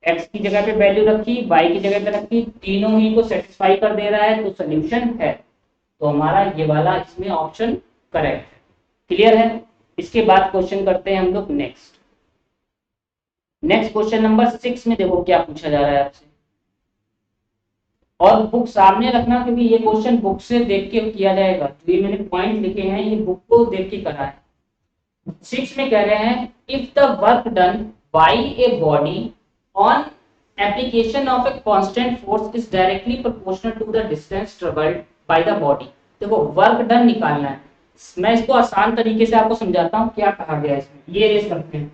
x की जगह पे वैल्यू रखी, y की जगह पे रखी, तीनों ही को सेटिस्फाई कर दे रहा है, तो सोल्यूशन है। तो हमारा ये वाला इसमें ऑप्शन करेक्ट है। क्लियर है? इसके बाद क्वेश्चन करते हैं हम लोग नेक्स्ट। नेक्स्ट क्वेश्चन नंबर 6 में देखो क्या पूछा जा रहा है आपसे, और बुक सामने रखना क्योंकि ये क्वेश्चन बुक से देख के किया जाएगा। जो ये मैंने पॉइंट लिखे हैं ये बुक को देख के करा है। 6 में कह रहे हैं, if the work done by a body on application of a constant force is directly proportional to the distance travelled by the body. देखो वर्क डन निकालना है, मैं इसको आसान तरीके से आपको समझाता हूँ क्या कहा गया है इसमें। ये रेस करते हैं,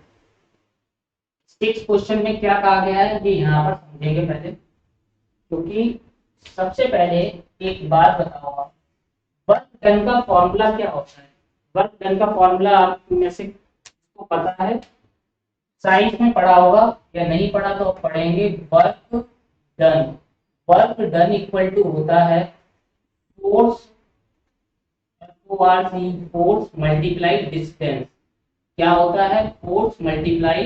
6 क्वेश्चन में क्या कहा गया है ये यहाँ पर समझेंगे पहले, क्योंकि सबसे पहले एक बात बताओ आप, वर्क डन का फॉर्मूला क्या होता है? वर्क डन का फॉर्मूला आप में से को पता है, साइंस में पढ़ा होगा या नहीं पढ़ा तो पढ़ेंगे। वर्क डन इक्वल टू होता है फोर्स, फोर्स मल्टीप्लाई डिस्टेंस। क्या होता है? Force multiply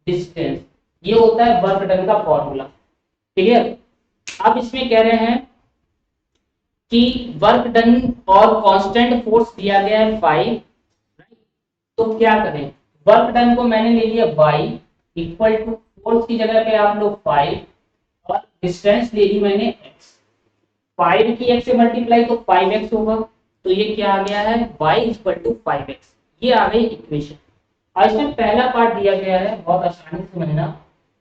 distance. ये होता है वर्क डन का फॉर्मूला। क्लियर? अब इसमें कह रहे हैं कि वर्क डन और कांस्टेंट फोर्स दिया गया है 5, तो क्या करें? वर्क डन को मैंने ले लिया y इक्वल टू फोर्स की जगह पे आप लोग 5 और डिस्टेंस ले ली मैंने x। 5 की x से मल्टीप्लाई तो 5x होगा, तो ये क्या आ गया है y इक्वल टू 5x। ये आ गई इक्वेशन। और इसमें पहला पार्ट दिया गया है, बहुत आसानी से समझना,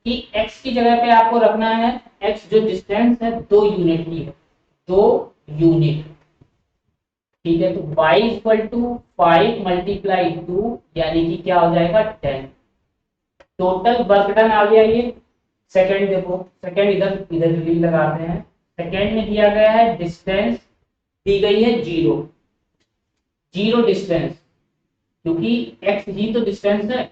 कि x की जगह पे आपको रखना है x जो डिस्टेंस है 2 यूनिट की है, 2 यूनिट। ठीक है, तो y इक्वल टू 5 मल्टीप्लाई 2 यानी कि क्या हो जाएगा 10। टोटल वर्क डन आ गया ये। सेकंड देखो, सेकंड इधर इधर लगाते हैं। सेकंड में दिया गया है डिस्टेंस, दी गई है 0, 0 डिस्टेंस, क्योंकि x ही तो डिस्टेंस है।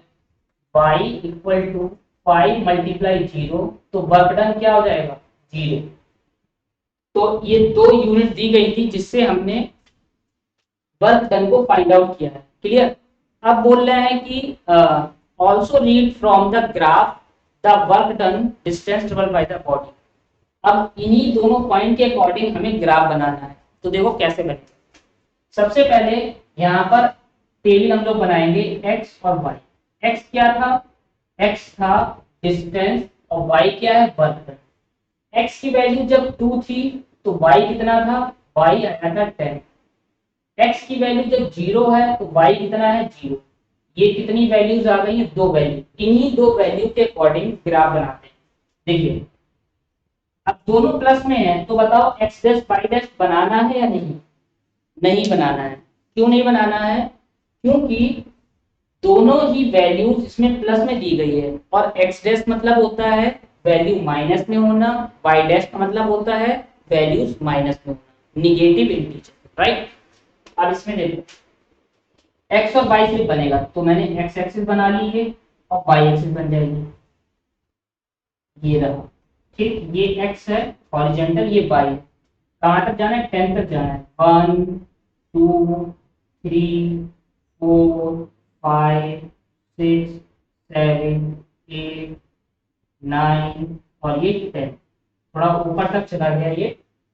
y इक्वल टू 5 मल्टीप्लाई 0, तो वर्क डन क्या हो जाएगा 0। तो ये 2 यूनिट दी गई थी जिससे हमने वर्क डन को फाइंड आउट किया है। क्लियर? अब बोल रहे हैं कि also read from the graph the work done distance travelled by the body. अब इन्हीं दोनों पॉइंट के अकॉर्डिंग हमें ग्राफ बनाना है, तो देखो कैसे बनेगा। सबसे पहले यहाँ पर टेबल हम लोग बनाएंगे x और y। x क्या था? x था डिस्टेंस और y क्या है? Work done. x की वैल्यू जब 2 थी तो y कितना था? y आया था 10। x की वैल्यू जब 0 है तो y कितना है? 0। ये कितनी वैल्यूज आ गई है? 2 वैल्यू। इन्हीं 2 वैल्यू के अकॉर्डिंग ग्राफ बनाते हैं। देखिए, अब दोनों प्लस में है तो बताओ x डैश y डैश बनाना है या नहीं? नहीं बनाना है। क्यों नहीं बनाना है? क्योंकि दोनों ही वैल्यूज इसमें प्लस में दी गई है, और x डैश मतलब होता है वैल्यू माइनस में होना, y डैश का मतलब होता है वैल्यूज माइनस में होना, निगेटिव इंटीजर। राइट? अब इसमें देखो x और y सिर्फ बनेगा, तो मैंने x एक्सिस बना ली है और y एक्सिस बन जाएगी। ये रहा। ठीक, ये x है हॉरिजॉन्टल, ये y है। कहाँ तक जाना है? 10 तक जाना है। 1 2 3 4 5 6 7 8 9 और ये 10। थोड़ा ऊपर तक चला गया ये।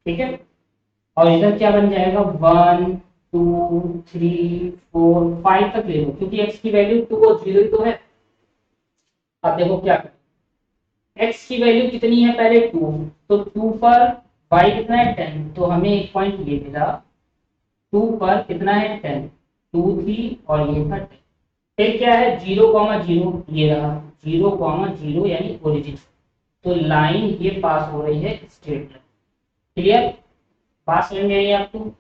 ठीक है, और इधर क्या बन जाएगा? 1 2 3 4 5 तक ले लो, क्योंकि x की वैल्यू 2 और 0 ही तो है। अब देखो क्या करें, x की वैल्यू कितनी है? पहले 2, तो 2 पर y कितना है? 10, तो हमें एक पॉइंट ये मिला। 2 पर कितना है? 10, 2 थी और ये था 10। फिर क्या है? 0,0, ये रहा 0,0 यानी ओरिजिन। तो लाइन ये पास हो रही है स्ट्रेट लाइन। क्लियर? बात समझ में आई आपको?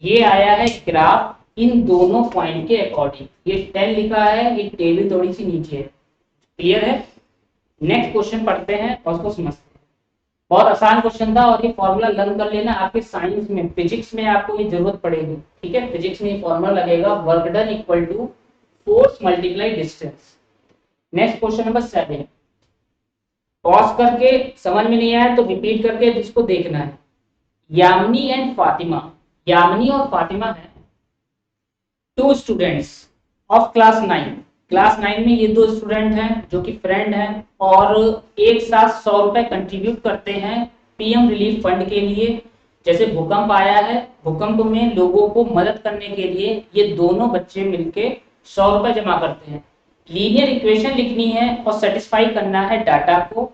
ये आया है ग्राफ इन दोनों पॉइंट के अकॉर्डिंग। ये 10 लिखा है, ये टेबल थोड़ी सी नीचे है। क्लियर है? नेक्स्ट क्वेश्चन पढ़ते हैं और उसको समझते हैं। बहुत आसान क्वेश्चन था और ये फॉर्मूला लर्न कर लेना, आपके साइंस में फिजिक्स में आपको ये जरूरत पड़ेगी। ठीक है, फिजिक्स में ये फॉर्मूला लगेगा, work done equal to force multiply distance. Next question number 7। Pause करके समझ में नहीं आया तो रिपीट करके जिसको देखना है। यामिनी एंड फातिमा, यामिनी और फातिमा है two students of class 9। Class 9 में ये दो स्टूडेंट हैं जो कि फ्रेंड हैं और एक साथ 100 रुपए कंट्रीब्यूट करते हैं पीएम रिलीफ फंड के लिए। जैसे भूकंप आया है, भूकंप में लोगों को मदद करने के लिए ये दोनों बच्चे मिलके 100 रुपए जमा करते हैं। लीनियर इक्वेशन लिखनी है और सेटिस्फाई करना है डाटा को,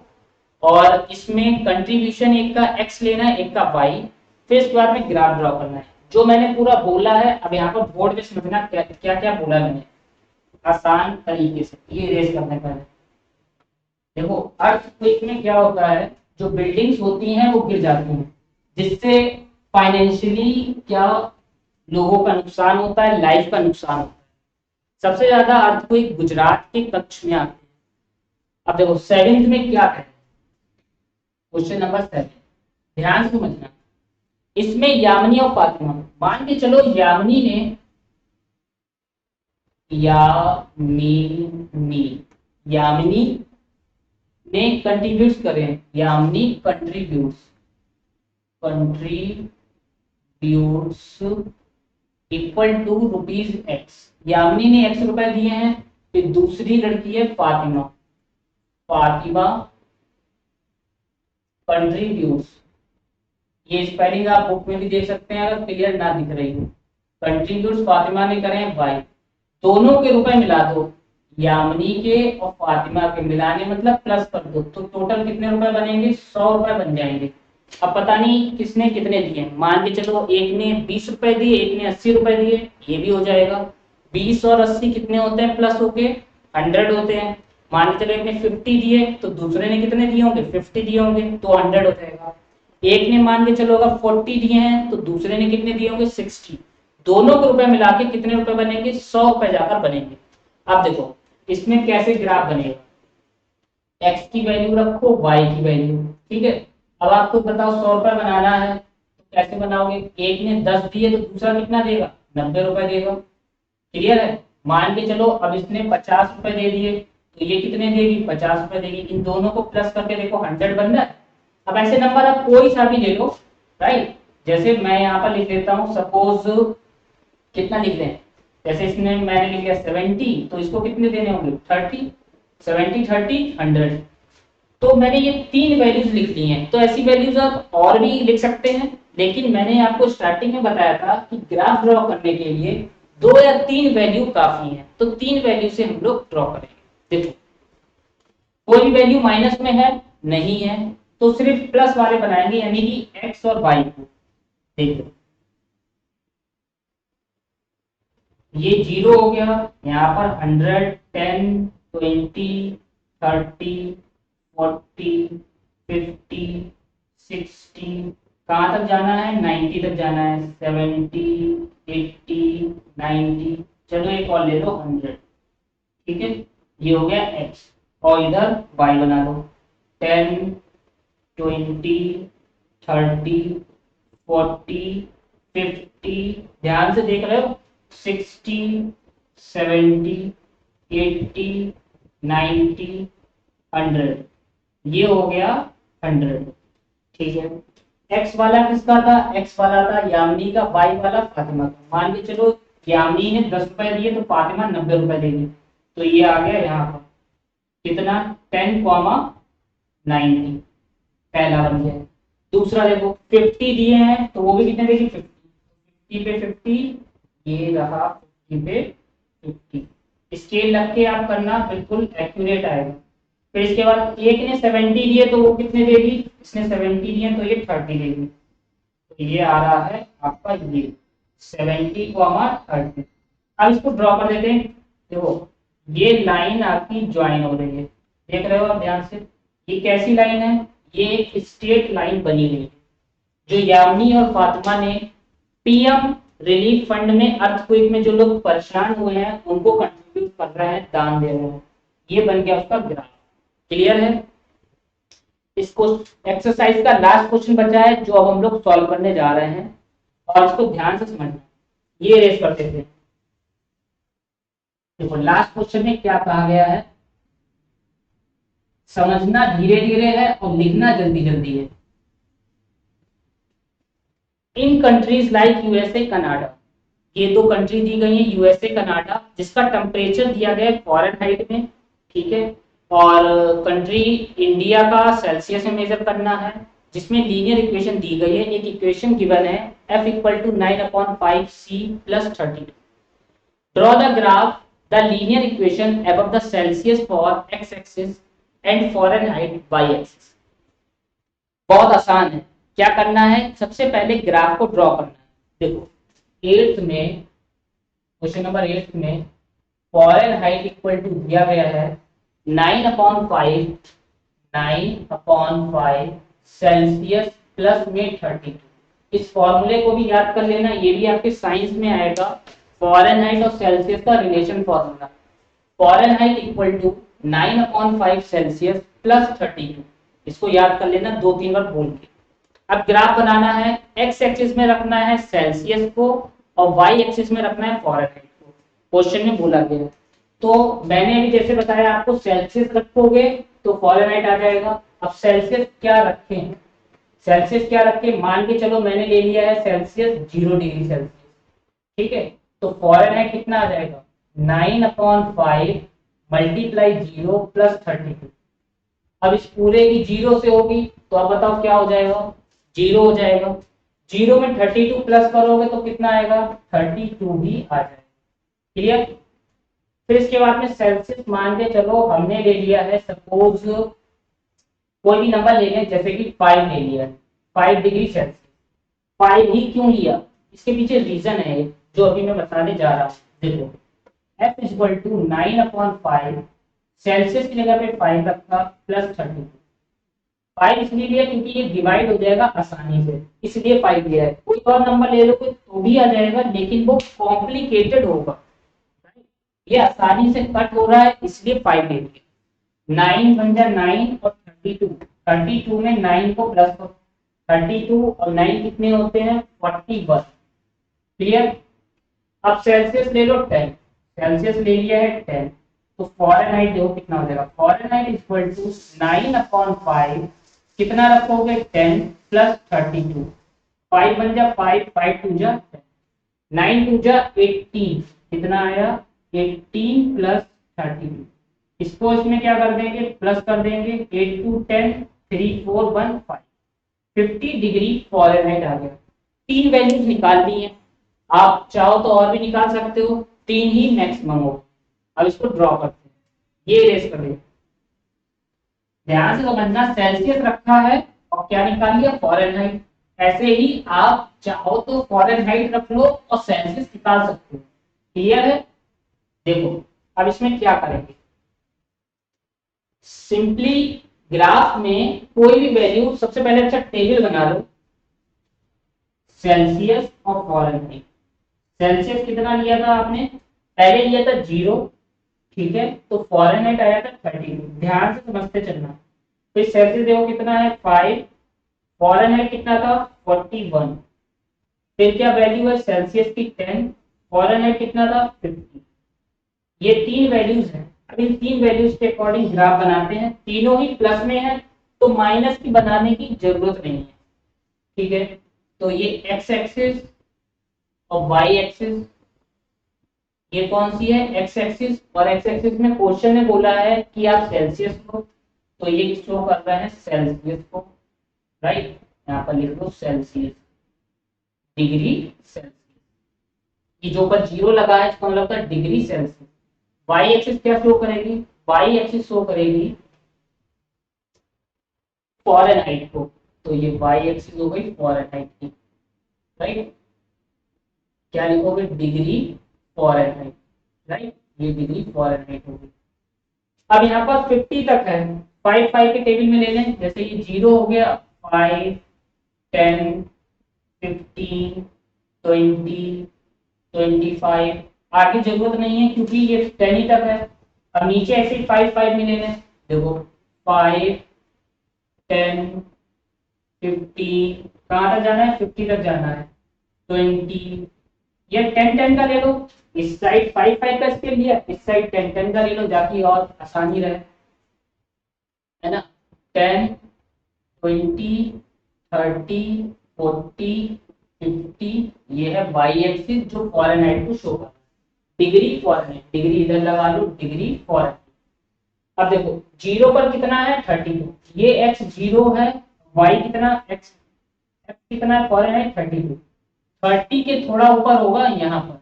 और इसमें कंट्रीब्यूशन एक का x लेना है, एक का y। फिर इसके बाद में ग्राफ ड्रॉ करना है। जो मैंने पूरा बोला है अब यहाँ पर बोर्ड पे समझना क्या क्या क्या बोला मैंने आसान तरीके से। ये रेस करने का है। देखो अर्थक्वेक में क्या होता है, जो बिल्डिंग्स होती हैं वो गिर जाती हैं, जिससे फाइनेंशियली क्या लोगों का नुकसान होता है, लाइफ का नुकसान होता है। सबसे ज्यादा अर्थक्वेक गुजरात के कच्छ में आते हैं। अब देखो 7th में क्या है, क्वेश्चन नंबर 7 ध्यान से समझना। इसमें यामिनी और फातिमा, मान के चलो यामिनी ने कंट्रीब्यूट करें, Yamini contributes equal to ₹x। Yamini ने x रुपए दिए हैं। फिर दूसरी लड़की है फातिमा, फातिमा कंट्रीब्यूट्स, ये स्पेलिंग आप बुक में भी देख सकते हैं अगर क्लियर ना दिख रही हो। कंट्रीब्यूट्स फातिमा ने करें y, दोनों के रुपए मिला दो, यामिनी के और फातिमा के मिलाने मतलब प्लस कर दो, तो टोटल कितने रुपए बनेंगे, 100 रुपए बन जाएंगे। अब पता नहीं किसने कितने दिए, मान के चलो एक ने 20 रुपए दिए, एक ने 80 रुपए दिए, ये भी हो जाएगा। 20 और 80 कितने होते हैं, प्लस होके 100 होते हैं। मान के चलो एक ने 50 दिए तो दूसरे ने कितने दिए होंगे, 50 दिए होंगे, तो 100 हो जाएगा। एक ने मान के चलो अगर 40 दिए हैं तो दूसरे ने कितने दिए होंगे, 60। दोनों के रुपए मिला के कितने रुपए बनेंगे, 100 रुपए जाकर बनेंगे। अब देखो इसमें कैसे ग्राफ बनेगा, x की वैल्यू रखो, y की वैल्यू। ठीक है, अब आपको बताओ 100 रुपए बनाना है तो कैसे बनाओगे, एक ने 10 दिए तो दूसरा कितना देगा, 90 रुपए देगा। क्लियर है? मान के चलो अब इसने 50 रुपए दे दिए तो ये कितने देगी, 50 रुपए देगी। इन दोनों को प्लस करके देखो 100 बन रहा है। अब ऐसे नंबर आप कोई सा भी ले लो, राइट। जैसे मैं यहाँ पर लिख देता हूँ, सपोज कितना लिख दें, जैसे इसने मैंने लिख लिया 70 तो इसको कितने देने होंगे, 30। 70 30 100। तो मैंने ये 3 वैल्यूज लिख ली हैं। तो ऐसी वैल्यूज आप और भी लिख सकते हैं, लेकिन मैंने आपको स्टार्टिंग में बताया था कि ग्राफ ड्रॉ करने के लिए 2 या 3 वैल्यू काफी है, तो 3 वैल्यू से हम लोग ड्रॉ करेंगे। देखो कोई वैल्यू माइनस में है, नहीं है, तो सिर्फ प्लस वाले बनाएंगे, यानी कि x और y को। देखो ये 0 हो गया, यहाँ पर 100 10 20 30 40 50 60, कहाँ तक जाना है, 90 तक जाना है, 70 80 90। चलो एक और ले लो 100। ठीक है, ये हो गया x, और इधर y बना लो, 10 20 30 40 50, ध्यान से देख रहे हो, 60 70 80 90 100, ये हो गया 100। ठीक है, x वाला किसका था, x वाला था यामिनी का, y वाला फातिमा का। मान के चलो यामिनी ने 10 रुपए दिए तो फातिमा 90 रुपए देगी, तो ये आ गया यहाँ पर कितना, 10, 90, पहला बन गया। दूसरा देखो 50 दिए हैं तो वो भी कितने देगी, 50 पे 50, ये रहा 50 पे 50। स्केल रख के आप करना, बिल्कुल एक्यूरेट आएगा। फिर इसके बाद एक ने 70 दिए तो वो कितने देगी, इसने 70 दिए तो ये 30 देगी, तो ये आ रहा है आपका ये 70, 30। अब इसको ड्रॉ कर देते हैं। देखो ये लाइन आपकी ज्वाइन हो रही है, देख रहे हो आप ध्यान से, ये कैसी लाइन है, ये एक स्ट्रेट लाइन बनी हुई है, जो यामिनी और फातिमा ने पीएम रिलीफ फंड में अर्थक्वेक में जो लोग परेशान हुए हैं उनको कंट्रीब्यूट कर रहे हैं, दान दे रहे हैं। ये बन गया उसका ग्राफ। क्लियर है? इसको एक्सरसाइज का लास्ट क्वेश्चन बचा है जो अब हम लोग सॉल्व करने जा रहे हैं, और इसको ध्यान से समझना। ये रेस करते थे। देखो लास्ट क्वेश्चन में क्या कहा गया है, समझना धीरे धीरे है और लिखना जल्दी जल्दी है। इन कंट्रीज लाइक यूएसए कनाडा, ये दो कंट्री दी गई है यूएसए कनाडा, जिसका टेम्परेचर दिया गया है फॉरेनहाइट में, ठीक है, और कंट्री इंडिया का सेल्सियस में मेजर करना है, जिसमें लीनियर इक्वेशन दी गई है। एक इक्वेशन गिवन है F equal to 9/5C plus 32। Draw the graph the linear equation above the Celsius for X axis and Fahrenheit Y axis. बहुत आसान है। क्या करना है, सबसे पहले ग्राफ को ड्रॉ करना है। देखो 8th में, क्वेश्चन नंबर 8 में फॉरेनहाइट इक्वल टू दिया गया है 9/5 सेल्सियस प्लस में 32। इस फॉर्मूले को भी याद कर लेना, ये भी आपके साइंस में आएगा। फॉरेनहाइट और सेल्सियस का relation formula, Fahrenheit equal to 9/5 Celsius plus 32। इसको याद कर लेना 2-3 बार बोल के। अब ग्राफ बनाना है, एक्स एक्सिस में रखना है सेल्सियस को और वाई एक्सिस में रखना है फॉरेनहाइट को, क्वेश्चन में बोला गया है। तो मैंने अभी जैसे बताया आपको, सेल्सियस रखोगे तो फॉरेनहाइट आ जाएगा। अब सेल्सियस क्या रखें, सेल्सियस क्या रखें, मान के चलो मैंने ले लिया है सेल्सियस 0 डिग्री सेल्सियस, ठीक है, तो फॉरेनहाइट कितना आ जाएगा 9/5 मल्टीप्लाई 0 प्लस 32। अब इस पूरे की 0 से होगी तो अब बताओ क्या हो जाएगा, 0 हो जाएगा। 0 में 32 प्लस करोगे तो कितना आएगा, 32 ही आ जाएगा। क्लियर? फिर इसके बाद में सेल्सियस मान के चलो हमने ले लिया है, सपोज कोई भी नंबर ले लें, जैसे कि 5 ले लिया है, 5 डिग्री सेल्सियस। 5 ही क्यों लिया, इसके पीछे रीजन है जो अभी मैं बताने जा रहा हूँ। देखो F इक्वल टू 9/5, सेल्सियस की जगह पे 5 रखा प्लस 32। 5 इसलिए लिया क्योंकि ये डिवाइड हो जाएगा आसानी से, इसलिए 5 लिया है। कोई और नंबर ले लो तो भी आ जाएगा, लेकिन वो कॉम्प्लिकेटेड होगा। ये आसानी से कट हो रहा है इसलिए 5 ले लिया। 9 बन जाए 9 और 32, 32 में 9 को प्लस करो, 32 और 9 कितने होते हैं 41। क्लियर? अब सेल्सियस ले लो 10, सेल्सियस ले लिया है 10, तो फॉरेनहाइट देखो कितना हो जाएगा, फॉरेनहाइट इक्वल टू 9/5, कितना रखोगे 10 प्लस 32, 5 बन जा 5, 5 2 जा 10, 9 2 जा 18, कितना आया 18 प्लस 32। इसको इसमें क्या कर देंगे, प्लस कर देंगे, 8 2 10, 3 4 1 5, 50 डिग्री फॉरेनहाइट आ गया। 3 वैल्यूज निकालनी है, आप चाहो तो और भी निकाल सकते हो, 3 ही मैक्सिमम हो। अब इसको ड्रॉ करते हैं, ये रेस कर लें। ध्यान से समझना, सेल्सियस रखा है और क्या निकाल लिया फॉरेनहाइट। ऐसे ही आप चाहो तो फॉरेनहाइट रख लो और सेल्सियस निकाल सकते हो। क्लियर है? देखो अब इसमें क्या करेंगे, सिंपली ग्राफ में कोई भी वैल्यू, सबसे पहले अच्छा टेबल बना लो सेल्सियस और फॉरेनहाइट। सेल्सियस कितना लिया था आपने, पहले लिया था 0, ठीक है, तो फॉरेनहाइट आया था 32। ध्यान से समझते चलना। तो सेल्सियस देखो कितना है 5, फॉरेनहाइट कितना था 41, फिर क्या वैल्यू है सेल्सियस की 10, फॉरेनहाइट कितना था 50। ये 3 वैल्यूज हैं। अब इन 3 वैल्यूज के अकॉर्डिंग ग्राफ बनाते हैं, तीनों ही प्लस में है तो माइनस की बनाने की जरूरत नहीं है, ठीक है। तो ये एक्स एक्सिस और वाई एक्सिस, ये कौन सी है एक्स एक्सिस, और एक्स एक्सिस में क्वेश्चन में बोला है कि आप सेल्सियस को, तो ये शो कर रहा है सेल्सियस को, राइट, यहाँ पर लिख लो सेल्सियस, डिग्री सेल्सियस। ये जो ऊपर 0 लगा है इसका मतलब है डिग्री सेल्सियस। वाई एक्सिस क्या शो करेगी, वाई एक्सिस शो करेगी फॉरेनहाइट को, तो ये वाई एक्सिस हो गई फॉरेनहाइट की, राइट। क्या लिखोगे डिग्री फॉरेनहाइट, राइट, ये डिग्री फॉरेनहाइट होगी। अब यहाँ पर 50 तक है, 5 5 के टेबल में ले लें, जैसे ये 0 हो गया 5 10 15, 20, 25, आगे जरूरत नहीं है क्योंकि ये 10 ही तक है। अब नीचे ऐसे 5 5 मिलेंगे, देखो 5, 10, 50, कहाँ तक जाना है, 50 तक जाना है, 20, या 10 10 का ले लो, इस साइड 5 5 का स्केल लिया, इस साइड 10 10 का ले लो जाके और आसानी रहे, है ना। 10, 20, 30, 40, 50, ये है वाई एक्सिस जो फॉरेनहाइट को शो कर, डिग्री फॉरेनहाइट, डिग्री इधर लगा लो, डिग्री फॉरेनहाइट। अब देखो जीरो पर कितना है, 32, ये एक्स जीरो है, वाई कितना, एक्स एक्स कितना है, फॉरेनहाइट 32, 30 के थोड़ा ऊपर होगा यहाँ पर।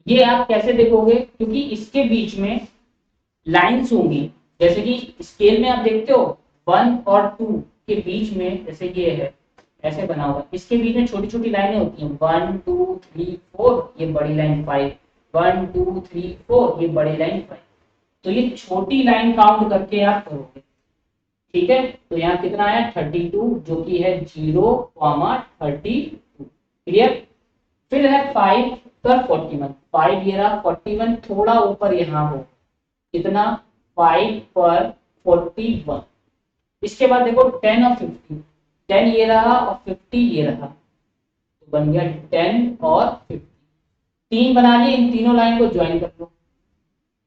ये आप कैसे देखोगे, क्योंकि इसके बीच में लाइंस होंगी, जैसे कि स्केल में आप देखते हो 1 और 2 के बीच में, जैसे ये है ऐसे बना हुआ, इसके बीच में छोटी छोटी लाइनें होती हैं, 1 2 3 4, ये बड़ी लाइन 5, 1 2 3 4, ये बड़ी लाइन 5। तो ये छोटी लाइन काउंट करके आप करोगे, ठीक है। तो यहाँ कितना है, 32, जो कि है 0,32, क्लियर। फिर है 5 पर 41, 5 ये रहा, 41 थोड़ा ऊपर यहाँ हो, कितना, 5 पर 41। इसके बाद देखो 10 और 50, 10 ये रहा और 50 ये रहा, तो बन गया 10 और 50, तीन बना लिए, इन तीनों लाइन को ज्वाइन कर लो,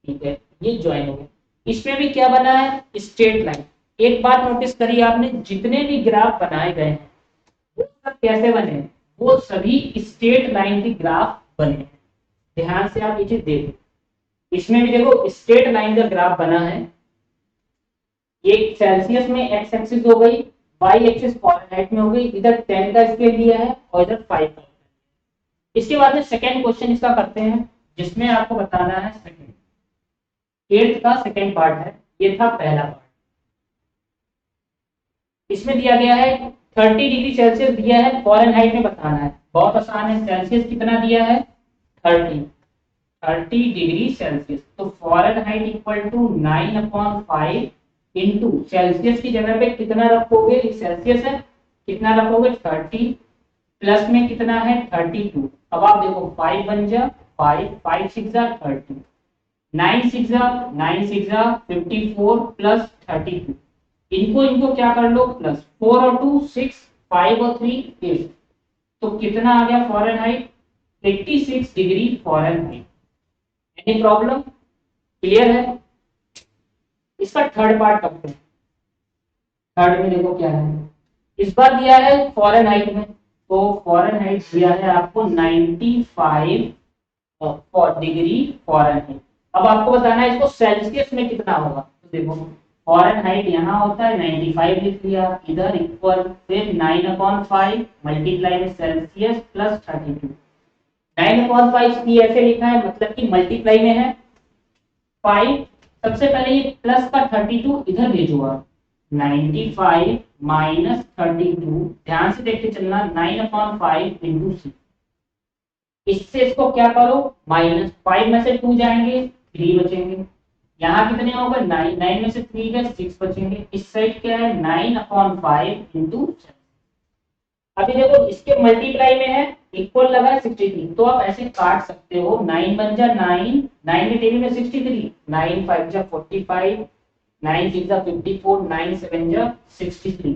ठीक है, ये ज्वाइन हो गया। इसमें भी क्या बना है, स्ट्रेट लाइन। एक बात नोटिस करिए आपने, जितने भी ग्राफ बनाए गए हैं वो सब कैसे बने हैं, वो सभी स्ट्रेट लाइन के ग्राफ बने हैं। ध्यान से आप ये चीज देखो, इसमें भी देखो स्ट्रेट लाइन का ग्राफ बना है, ये सेल्सियस में एक्स एक्सिस हो गई, वाई एक्सिस फॉरेनहाइट में हो गई, इधर 10 का स्केल दिया है और इधर 5 का। इसके बाद में सेकंड क्वेश्चन इसका करते हैं, जिसमें आपको बताना है सेकंड, 8th का सेकंड पार्ट है, ये था पहला पार्ट। इसमें दिया गया है 30 डिग्री सेल्सियस दिया है, फॉरेनहाइट में बताना है, बहुत आसान है। सेल्सियस कितना दिया है, 30, 30 डिग्री सेल्सियस, तो Fahrenheit equal to 9/5 into Celsius की जगह पे कितना रखोगे, सेल्सियस है, कितना रखोगे 30, प्लस में कितना है 32। अब आप देखो 5 बन जा 5, 5 6 जा 30, 9 6 जा 9 6 जा 54 प्लस 32, इनको इनको क्या कर लो प्लस, 4 और 2 6, 5 और 3 8, तो कितना आ गया Fahrenheit, 86 degree Fahrenheit. Any problem, clear है। इसका थर्ड पार्ट करते हैं। थर्ड में देखो क्या है, इस बार दिया है फॉरेनहाइट में, तो फॉरेनहाइट दिया है आपको 95 डिग्री फॉरेनहाइट। अब आपको बताना है इसको सेल्सियस में कितना होगा, तो देखो फॉरेनहाइट यहाँ होता है 95 लिख लिया, इधर इक्वल फिर 9/5 मल्टीप्लाई में सेल्सियस प्लस 32, 9/5 की ऐसे लिखा है, मतलब कि मल्टीप्लाई में है 5, सबसे पहले ये प्लस का 32 इधर भेजो आप, 95 माइनस 32, ध्यान से देखते चलना, 9/5 इंटू 6, इससे इसको क्या करो माइनस, 5 में से 2 जाएंगे 3 बचेंगे, यहाँ कितने होगा 9, 9 में से 3 गए 6 बचेंगे, इस साइड क्या है 9/5 इंटू। अभी देखो इसके मल्टीप्लाई में है, इक्वल लगा है 63, तो आप ऐसे काट सकते हो, 9 बन जा 9, 9 के टेबल में 63, 9 5 जा 45, 9 6 जा 54, 9 7 जा 63,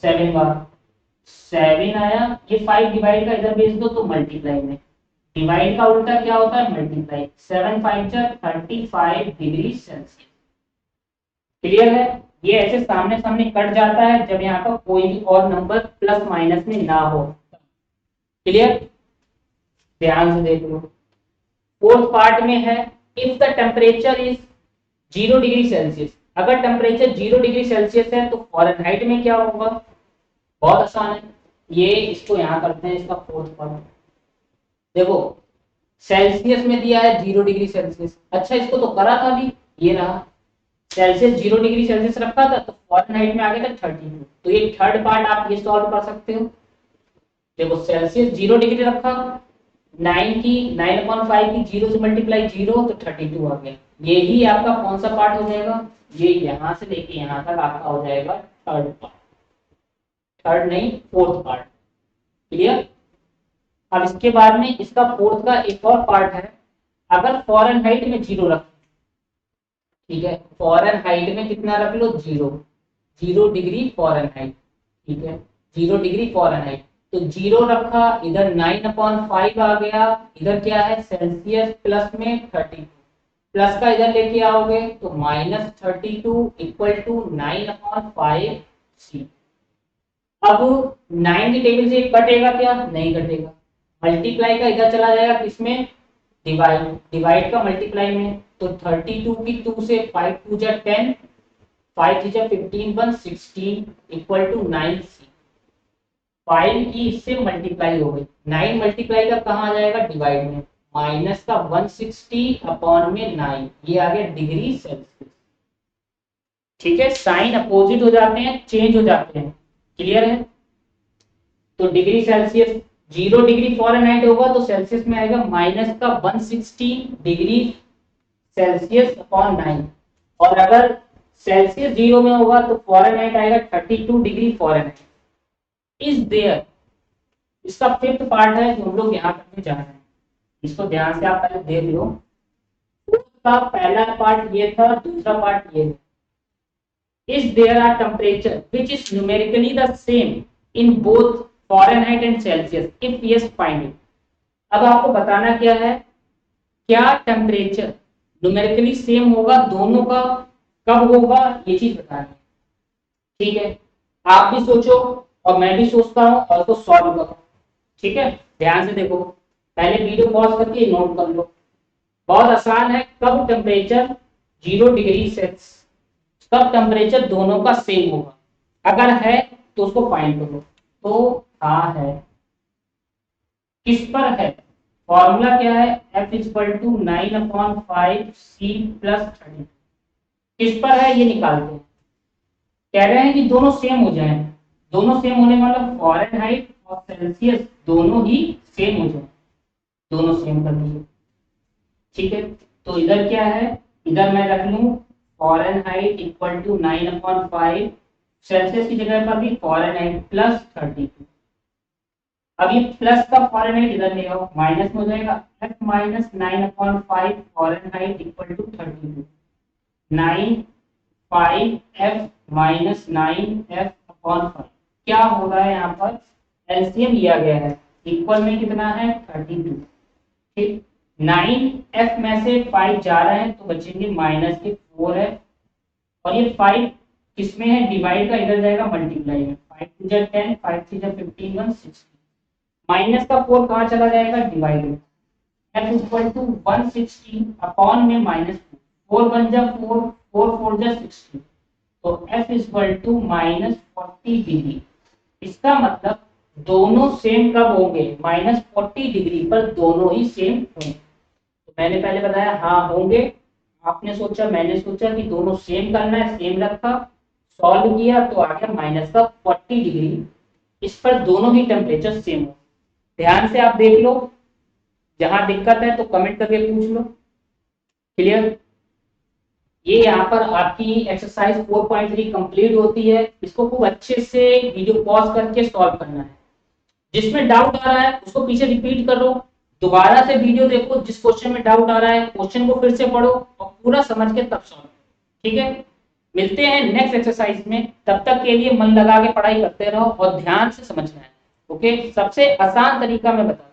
7 बार 7 आया, ये 5 डिवाइड का इधर भेज दो तो मल्टीप्लाई में, डिवाइड का उल्टा क्या होता है मल्टीप्लाई, 7 5 जा 35 डिग्री सेल्सियस, क्लियर है। ये ऐसे सामने सामने कट जाता है जब यहाँ पर कोई भी और नंबर प्लस माइनस में ना हो, क्लियर, ध्यान से देख लो। फोर्थ पार्ट में है, if the temperature is 0 degree Celsius, अगर टेम्परेचर 0 डिग्री सेल्सियस है तो फॉरेनहाइट में क्या होगा, बहुत आसान है, ये इसको यहाँ करते हैं, इसका फोर्थ पार्ट देखो, सेल्सियस में दिया है 0 डिग्री सेल्सियस, अच्छा इसको तो करा था अभी, ये रहा सेल्सियस 0 डिग्री सेल्सियस रखा था तो फॉरेनहाइट में आ गया था 32, तो ये थर्ड पार्ट आप ये सॉल्व कर सकते हो। देखो सेल्सियस 0 डिग्री रखा, 9/5 की 0 से मल्टीप्लाई 0 तो 32 आ गया, यही आपका कौन सा पार्ट हो जाएगा, ये यहाँ से लेके यहाँ तक आपका हो जाएगा थर्ड पार्ट, थर्ड नहीं फोर्थ पार्ट, क्लियर। अब इसके बाद में इसका फोर्थ का एक और पार्ट है, अगर फ़ारेनहाइट में 0 रख, ठीक है, फ़ारेनहाइट में कितना रख लो 0, 0 डिग्री फ़ारेनहाइट, ठीक है, 0 डिग्री फ़ारेनहाइट, तो 0 रखा, इधर 9/5 आ गया, इधर क्या है सेल्सियस प्लस में 32, प्लस का इधर लेके आओगे तो -32 इक्वल टू 9/5 सी। अब 9 की टेबल से कटेगा क्या, नहीं कटेगा, मल्टीप्लाई का इधर चला जाएगा किसमें, डिवाइड, डिवाइड का मल्टीप्लाई में, तो 32 की 2 से 5 2 जा 10, 5 3 जा 15 1 16 इक्वल टू 9 सी। 5 की इससे मल्टीप्लाई हो गई, 9 मल्टीप्लाई का कहाँ आ जाएगा, डिवाइड में, माइनस का 160 अपॉन में 9, ये आ गया डिग्री सेल्सियस। ठीक है, साइन अपोजिट हो जाते हैं, चेंज हो जाते हैं, क्लियर है। तो डिग्री सेल्सियस 0 डिग्री फ़ारेनहाइट होगा तो सेल्सियस में आएगा माइनस का 160 डिग्री सेल्सियस अपॉन 9, और अगर सेल्सियस 0 में होगा तो फ़ारेनहाइट आएगा 32 डिग्री फ़ारेनहाइट। इज देयर, इसका फिफ्थ पार्ट है जो हम लोग यहाँ करने जा रहे हैं, इसको ध्यान से आप पहले देख लो। का पहला पार्ट ये था, दूसरा पार्ट ये था, is there a temperature which is numerically the same in both Fahrenheit and Celsius, if yes find it। अब आपको बताना क्या है, क्या टेम्परेचर न्यूमेरिकली सेम होगा दोनों का, कब होगा, ये चीज बतानी है। ठीक है, आप भी सोचो और मैं भी सोचता हूँ और उसको सॉल्व करो। ठीक है, ध्यान से देखो, पहले वीडियो पॉज करके नोट कर लो। बहुत आसान है, कब टेम्परेचर 0 डिग्री सेल्सियस, कब टेम्परेचर दोनों का सेम होगा, अगर है तो उसको फाइंड करो। तो हाँ है, किस पर है, फॉर्मूला क्या है, F equal to 9/5 C plus 30, किस पर है ये निकालते हैं। कह रहे हैं कि दोनों सेम हो जाए, दोनों सेम होने मतलब फ़ारेनहाइट और सेल्सियस दोनों ही सेम हो जाए, दोनों सेम कर दिए। ठीक है, तो इधर क्या है, इधर मैं रख लूं फ़ारेनहाइट इक्वल टू 9/5, सेल्सियस की जगह पर भी फ़ारेनहाइट प्लस 32। अब ये प्लस का फ़ारेनहाइट इधर ले आओ, माइनस में हो जाएगा, f minus 9/5 Fahrenheit equal to 32, 9 5 f minus 9 f upon 5, क्या हो रहा है यहाँ पर, एलसीएम लिया गया है, इक्वल में कितना है 32। ठीक, 9f में से 5 जा रहे हैं तो बचेंगे माइनस के 4 है, और ये 5 किसमें है, डिवाइड का इधर जाएगा मल्टीप्लाई में, 5 2 जा 10, 5 3 जा 15 1 16, माइनस का 4 कहाँ चला जाएगा, डिवाइड में, f इक्वल टू 160 अपॉन में माइनस 4 1 जा 4, 4 4 जा 16, तो f equal to minus 40 degree. इसका मतलब दोनों सेम कब होंगे, माइनस 40 डिग्री पर दोनों ही सेम होंगे। तो मैंने पहले बताया हाँ होंगे, आपने सोचा मैंने सोचा कि दोनों सेम करना है, सेम रखा, सॉल्व किया तो आ गया माइनस का 40 डिग्री, इस पर दोनों ही टेम्परेचर सेम हो। ध्यान से आप देख लो, जहां दिक्कत है तो कमेंट करके पूछ लो। क्लियर, ये यहाँ पर आपकी एक्सरसाइज 4.3 कंप्लीट होती है, इसको खूब अच्छे से वीडियो पॉज करके सॉल्व करना है। जिसमें डाउट आ रहा है उसको पीछे रिपीट करो, दोबारा से वीडियो देखो, जिस क्वेश्चन में डाउट आ रहा है क्वेश्चन को फिर से पढ़ो और पूरा समझ के तब सॉल्व। ठीक है, मिलते हैं नेक्स्ट एक्सरसाइज में, तब तक के लिए मन लगा के पढ़ाई करते रहो और ध्यान से समझना है। ओके, सबसे आसान तरीका मैं बता